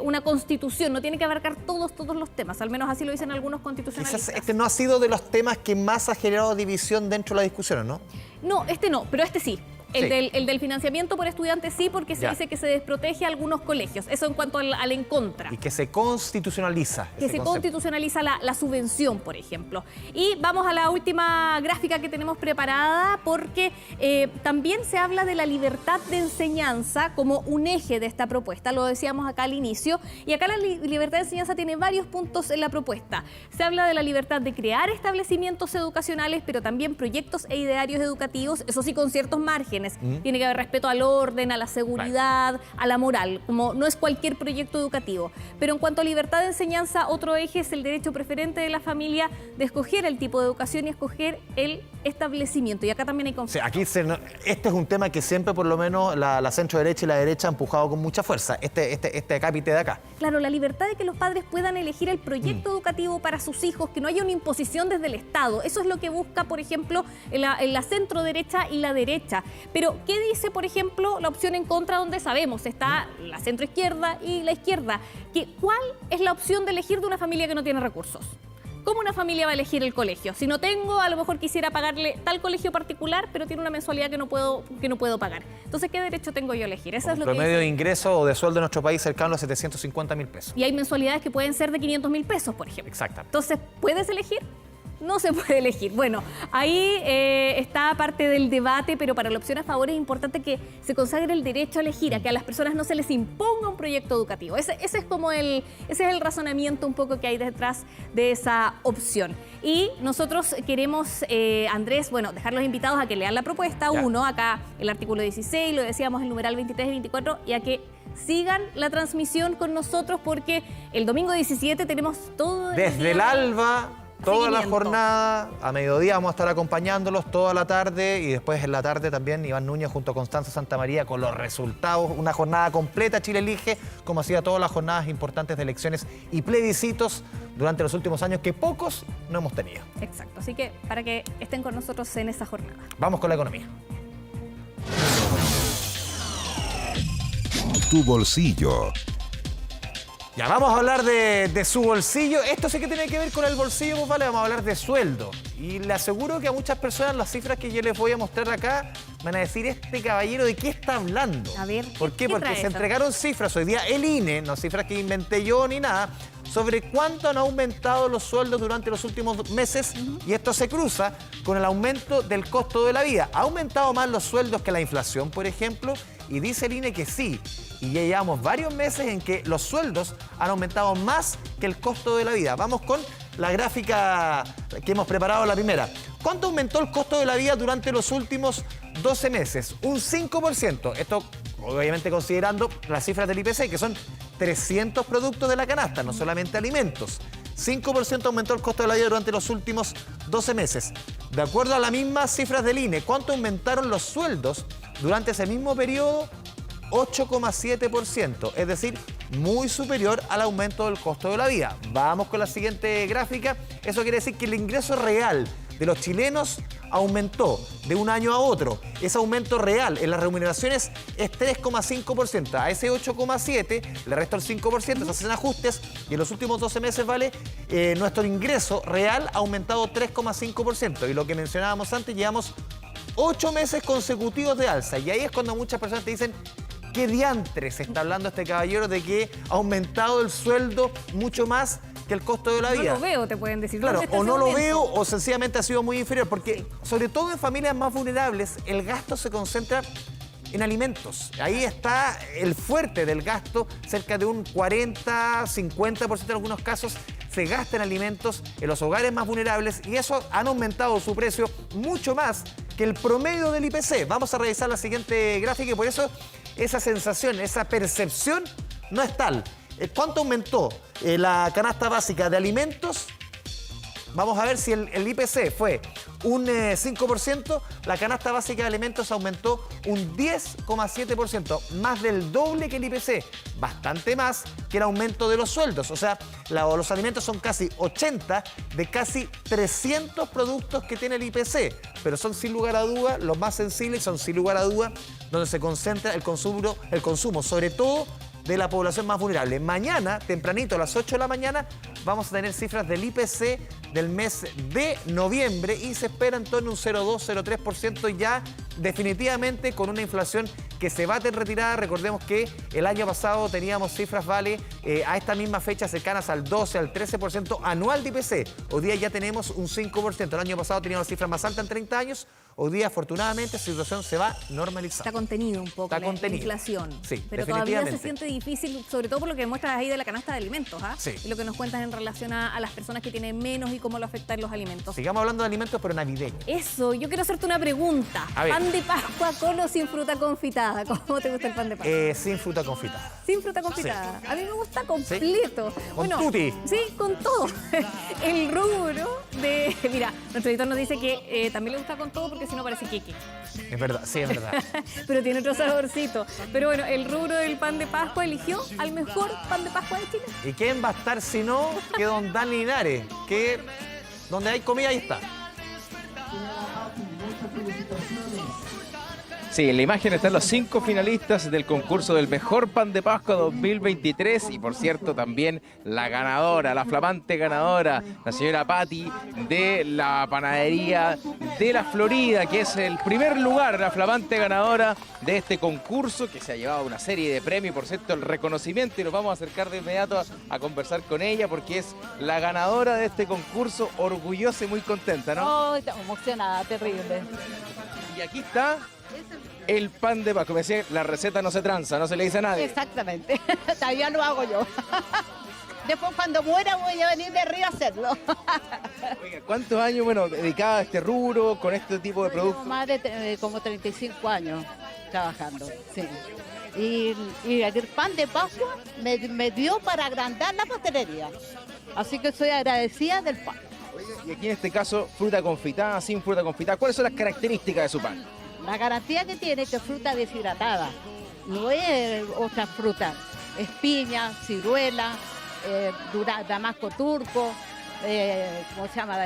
una constitución, no tiene que abarcar todos los temas, al menos así lo dicen algunos constitucionalistas. Quizás este no ha sido de los temas que más ha generado división dentro de la discusión, ¿no? No, este no, pero este sí. El del financiamiento por estudiantes sí, porque se dice que se desprotege a algunos colegios. Eso en cuanto al en contra. Y que se constitucionaliza. Que se constitucionaliza la subvención, por ejemplo. Y vamos a la última gráfica que tenemos preparada, porque también se habla de la libertad de enseñanza como un eje de esta propuesta. Lo decíamos acá al inicio. Y acá la libertad de enseñanza tiene varios puntos en la propuesta. Se habla de la libertad de crear establecimientos educacionales, pero también proyectos e idearios educativos, eso sí, con ciertos márgenes. Tiene que haber respeto al orden, a la seguridad, a la moral, como no es cualquier proyecto educativo. Pero en cuanto a libertad de enseñanza, otro eje es el derecho preferente de la familia de escoger el tipo de educación y escoger el establecimiento. Y acá también hay conflicto. Aquí este es un tema que siempre, por lo menos, la centro derecha y la derecha han empujado con mucha fuerza, este acápite de acá. Claro, la libertad de que los padres puedan elegir el proyecto educativo para sus hijos, que no haya una imposición desde el Estado. Eso es lo que busca, por ejemplo, en la centro derecha y la derecha. Pero, ¿qué dice, por ejemplo, la opción en contra, donde sabemos está la centro izquierda y la izquierda? ¿Cuál es la opción de elegir de una familia que no tiene recursos? ¿Cómo una familia va a elegir el colegio? Si no tengo, a lo mejor quisiera pagarle tal colegio particular, pero tiene una mensualidad que no puedo pagar. Entonces, ¿qué derecho tengo yo a elegir? Eso es lo promedio de ingreso o de sueldo en nuestro país cercano a 750.000 pesos. Y hay mensualidades que pueden ser de 500.000 pesos, por ejemplo. Exactamente. Entonces, ¿puedes elegir? No se puede elegir. Bueno, ahí está parte del debate, pero para la opción a favor es importante que se consagre el derecho a elegir, a que a las personas no se les imponga un proyecto educativo. Ese es el razonamiento un poco que hay detrás de esa opción. Y nosotros queremos, Andrés, dejar los invitados a que lean la propuesta 1, acá el artículo 16, lo decíamos, el numeral 23 y 24, y a que sigan la transmisión con nosotros, porque el domingo 17 tenemos todo desde el alba. Toda la jornada, a mediodía vamos a estar acompañándolos toda la tarde, y después en la tarde también Iván Núñez junto a Constanza Santamaría con los resultados. Una jornada completa, Chile Elige, como hacía todas las jornadas importantes de elecciones y plebiscitos durante los últimos años, que pocos no hemos tenido. Exacto, así que para que estén con nosotros en esa jornada. Vamos con la economía. Tu bolsillo. Ya, vamos a hablar de su bolsillo. Esto sí que tiene que ver con el bolsillo, pues vale, vamos a hablar de sueldo. Y le aseguro que a muchas personas las cifras que yo les voy a mostrar acá van a decir, este caballero, ¿de qué está hablando? A ver, ¿por qué? Porque se entregaron cifras hoy día, el INE, no cifras que inventé yo ni nada, sobre cuánto han aumentado los sueldos durante los últimos meses, y esto se cruza con el aumento del costo de la vida. ¿Ha aumentado más los sueldos que la inflación, por ejemplo? Y dice el INE que sí. Y ya llevamos varios meses en que los sueldos han aumentado más que el costo de la vida. Vamos con la gráfica que hemos preparado, la primera. ¿Cuánto aumentó el costo de la vida durante los últimos 12 meses? Un 5%. Esto, obviamente, considerando las cifras del IPC, que son 300 productos de la canasta, no solamente alimentos. 5% aumentó el costo de la vida durante los últimos 12 meses. De acuerdo a las mismas cifras del INE, ¿cuánto aumentaron los sueldos durante ese mismo periodo? 8,7%, es decir, muy superior al aumento del costo de la vida. Vamos con la siguiente gráfica. Eso quiere decir que el ingreso real de los chilenos aumentó de un año a otro. Ese aumento real en las remuneraciones es 3,5%. A ese 8,7% le resta el 5%, se hacen ajustes, y en los últimos 12 meses, nuestro ingreso real ha aumentado 3,5%. Y lo que mencionábamos antes, llevamos 8 meses consecutivos de alza. Y ahí es cuando muchas personas te dicen, ¿qué diantres está hablando este caballero de que ha aumentado el sueldo mucho más que el costo de la vida? No lo veo, te pueden decir. Claro, o no lo veo, o sencillamente ha sido muy inferior, porque sobre todo en familias más vulnerables el gasto se concentra en alimentos. Ahí está el fuerte del gasto, cerca de un 40, 50% en algunos casos se gasta en alimentos en los hogares más vulnerables, y eso han aumentado su precio mucho más que el promedio del IPC. Vamos a revisar la siguiente gráfica, y por eso esa sensación, esa percepción no es tal. ¿Cuánto aumentó la canasta básica de alimentos? Vamos a ver si el IPC fue un 5%, la canasta básica de alimentos aumentó un 10,7%, más del doble que el IPC, bastante más que el aumento de los sueldos. O sea, los alimentos son casi 80 de casi 300 productos que tiene el IPC, pero son sin lugar a duda los más sensibles, son sin lugar a duda donde se concentra el consumo, sobre todo de la población más vulnerable. Mañana, tempranito, a las 8 de la mañana, vamos a tener cifras del IPC del mes de noviembre y se espera en torno a un 0,2-0,3% ya definitivamente con una inflación que se bate en retirada. Recordemos que el año pasado teníamos cifras, vale, a esta misma fecha cercanas al 12, al 13% anual de IPC. Hoy día ya tenemos un 5%. El año pasado teníamos cifras más altas en 30 años. Hoy día, afortunadamente, la situación se va normalizando. Está contenido un poco la inflación. Sí, pero todavía se siente difícil, sobre todo por lo que muestras ahí de la canasta de alimentos, ¿ah? Sí. Y lo que nos cuentas en relación a las personas que tienen menos y cómo lo afectan los alimentos. Sigamos hablando de alimentos, pero navideños. Eso, yo quiero hacerte una pregunta. ¿Pan de Pascua con o sin fruta confitada? ¿Cómo te gusta el pan de Pascua? Sin fruta confitada. Sin fruta confitada. Sí. A mí me gusta completo. ¿Sí? Con tutti. Sí, con todo. El rubro de... Mira, nuestro editor nos dice que también le gusta con todo porque si no parece queque. Es verdad, sí, es verdad. Pero tiene otro saborcito. Pero bueno, el rubro del pan de Pascua eligió al mejor pan de Pascua de Chile. ¿Y quién va a estar si no que don Dan Linares? Que donde hay comida, ahí está. Sí, en la imagen están los 5 finalistas del concurso del mejor pan de Pascua 2023 y por cierto también la ganadora, la flamante ganadora, la señora Patti de la panadería de la Florida, que es el primer lugar, la flamante ganadora de este concurso que se ha llevado una serie de premios, por cierto el reconocimiento, y nos vamos a acercar de inmediato a conversar con ella porque es la ganadora de este concurso, orgullosa y muy contenta, ¿no? Oh, estamos emocionada, terrible. Y aquí está el pan de Pascua. Como decía, la receta no se tranza, no se le dice a nadie. Exactamente, todavía lo hago yo. Después cuando muera voy a venir de arriba a hacerlo. Oiga, ¿cuántos años, dedicada a este rubro, con este tipo de productos? Más de como 35 años trabajando, sí. Y el pan de Pascua me dio para agrandar la pastelería. Así que soy agradecida del pan. Oiga, y aquí en este caso, fruta confitada, sin fruta confitada. ¿Cuáles son las características de su pan? La garantía que tiene es que es fruta deshidratada, no es otra fruta, es piña, ciruela, damasco turco, ¿cómo se llama?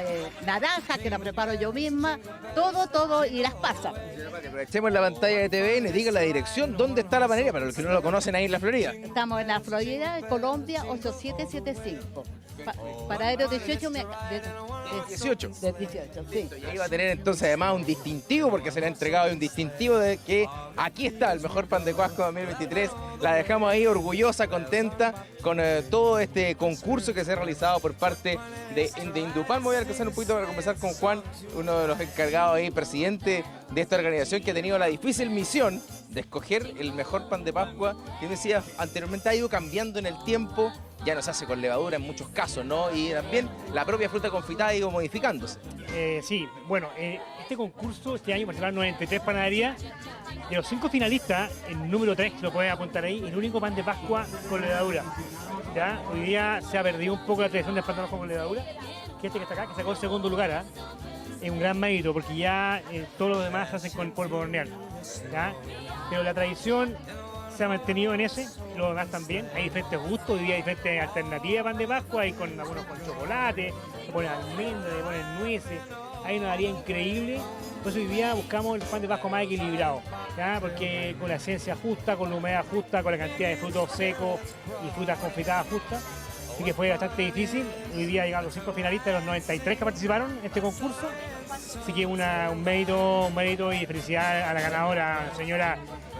Naranja, que la preparo yo misma, todo, y las pasas. Aprovechemos la pantalla de TVN, diga la dirección, ¿dónde está la panadería? Para los que no lo conocen ahí en la Florida. Estamos en la Florida, Colombia, 8775. Paradero 18 de 18. De 18, sí. Y ahí va a tener entonces además un distintivo, porque se le ha entregado un distintivo de que aquí está el mejor pan de Pascua 2023. La dejamos ahí orgullosa, contenta con todo este concurso que se ha realizado por parte de Indupal. Me voy a alcanzar un poquito para conversar con Juan, uno de los encargados ahí, presidente de esta organización que ha tenido la difícil misión de escoger el mejor pan de Pascua. Que decía anteriormente, ha ido cambiando en el tiempo. Ya no se hace con levadura en muchos casos, ¿no? Y también la propia fruta confitada ha ido modificándose. Sí, bueno, este concurso este año participaron 93 panaderías. De los 5 finalistas, el número 3, que lo pueden apuntar ahí, el único pan de Pascua con levadura. ¿Ya? Hoy día se ha perdido un poco la tradición del pan de Pascua con levadura. Que este que está acá, que sacó el segundo lugar, ¿eh? Es un gran mérito, porque ya todos los demás se hacen con polvo de hornear. ¿Ya? Pero la tradición se ha mantenido en ese, los demás también. Hay diferentes gustos, hoy día hay diferentes alternativas de pan de Pascua, hay con algunos con chocolate, se ponen almendras, se ponen nueces, hay una variedad increíble. Entonces hoy día buscamos el pan de Pascua más equilibrado, ¿ya? Porque con la esencia justa, con la humedad justa, con la cantidad de frutos secos y frutas confitadas justas. Así que fue bastante difícil. Hoy día llegaron los 5 finalistas de los 93 que participaron en este concurso. Así que un mérito y felicidad a la ganadora, señora.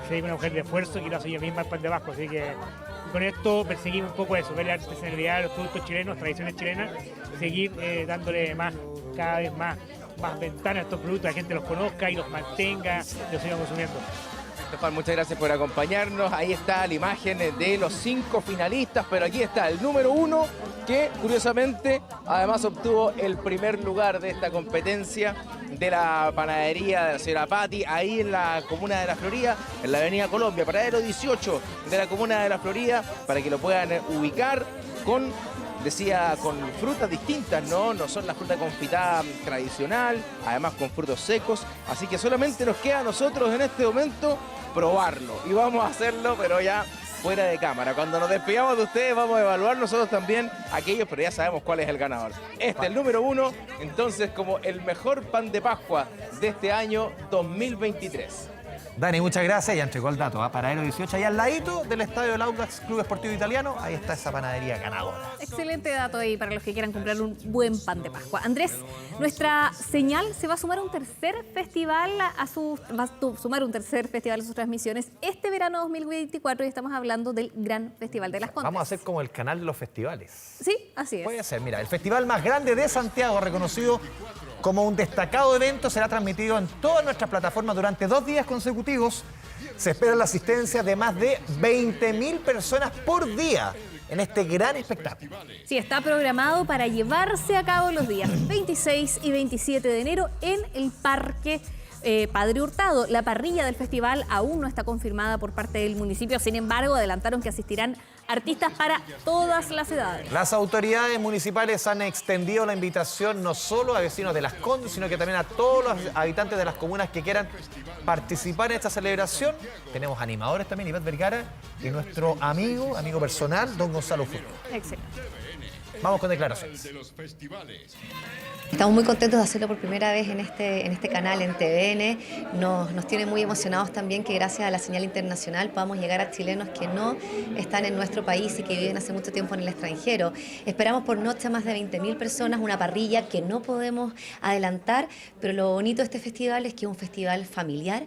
Se una mujer de esfuerzo que lo hace ella misma el pan de Pascua, así que con esto perseguimos un poco eso, ver la artesanalidad de los productos chilenos, tradiciones chilenas, seguir dándole cada vez más ventanas a estos productos, la gente los conozca y los mantenga, los siga consumiendo. Juan, muchas gracias por acompañarnos. Ahí está la imagen de los 5 finalistas, pero aquí está el número 1 que curiosamente además obtuvo el primer lugar de esta competencia de la panadería de la señora Patti, ahí en la comuna de La Florida, en la avenida Colombia, paradero 18 de la comuna de La Florida, para que lo puedan ubicar con frutas distintas, no son la fruta confitada tradicional, además con frutos secos, así que solamente nos queda a nosotros en este momento probarlo, y vamos a hacerlo, pero ya fuera de cámara. Cuando nos despidamos de ustedes vamos a evaluar nosotros también aquellos, pero ya sabemos cuál es el ganador. El número 1, entonces, como el mejor pan de Pascua de este año 2023. Dani, muchas gracias. Ya entregó el dato. Paradero 18, ahí al ladito del estadio del Audax Club Esportivo Italiano. Ahí está esa panadería ganadora. Excelente dato ahí para los que quieran comprar un buen pan de Pascua. Andrés, nuestra señal se va a sumar a un tercer festival a sus transmisiones este verano 2024 y estamos hablando del Gran Festival de las Condes. Vamos a hacer como el canal de los festivales. Sí, así es. Puede ser, mira, el festival más grande de Santiago, reconocido como un destacado evento, será transmitido en todas nuestras plataformas durante 2 días consecutivos. Se espera la asistencia de más de 20.000 personas por día en este gran espectáculo. Sí, está programado para llevarse a cabo los días 26 y 27 de enero en el Parque Padre Hurtado. La parrilla del festival aún no está confirmada por parte del municipio, sin embargo, adelantaron que asistirán artistas para todas las edades. Las autoridades municipales han extendido la invitación no solo a vecinos de Las Condes, sino que también a todos los habitantes de las comunas que quieran participar en esta celebración. Tenemos animadores también, Ivette Vergara, y nuestro amigo personal, don Gonzalo Fulvio. Excelente. Vamos con declaraciones. Estamos muy contentos de hacerlo por primera vez en este canal, en TVN. Nos tiene muy emocionados también que gracias a la señal internacional podamos llegar a chilenos que no están en nuestro país y que viven hace mucho tiempo en el extranjero. Esperamos por noche a más de 20.000 personas, una parrilla que no podemos adelantar, pero lo bonito de este festival es que es un festival familiar.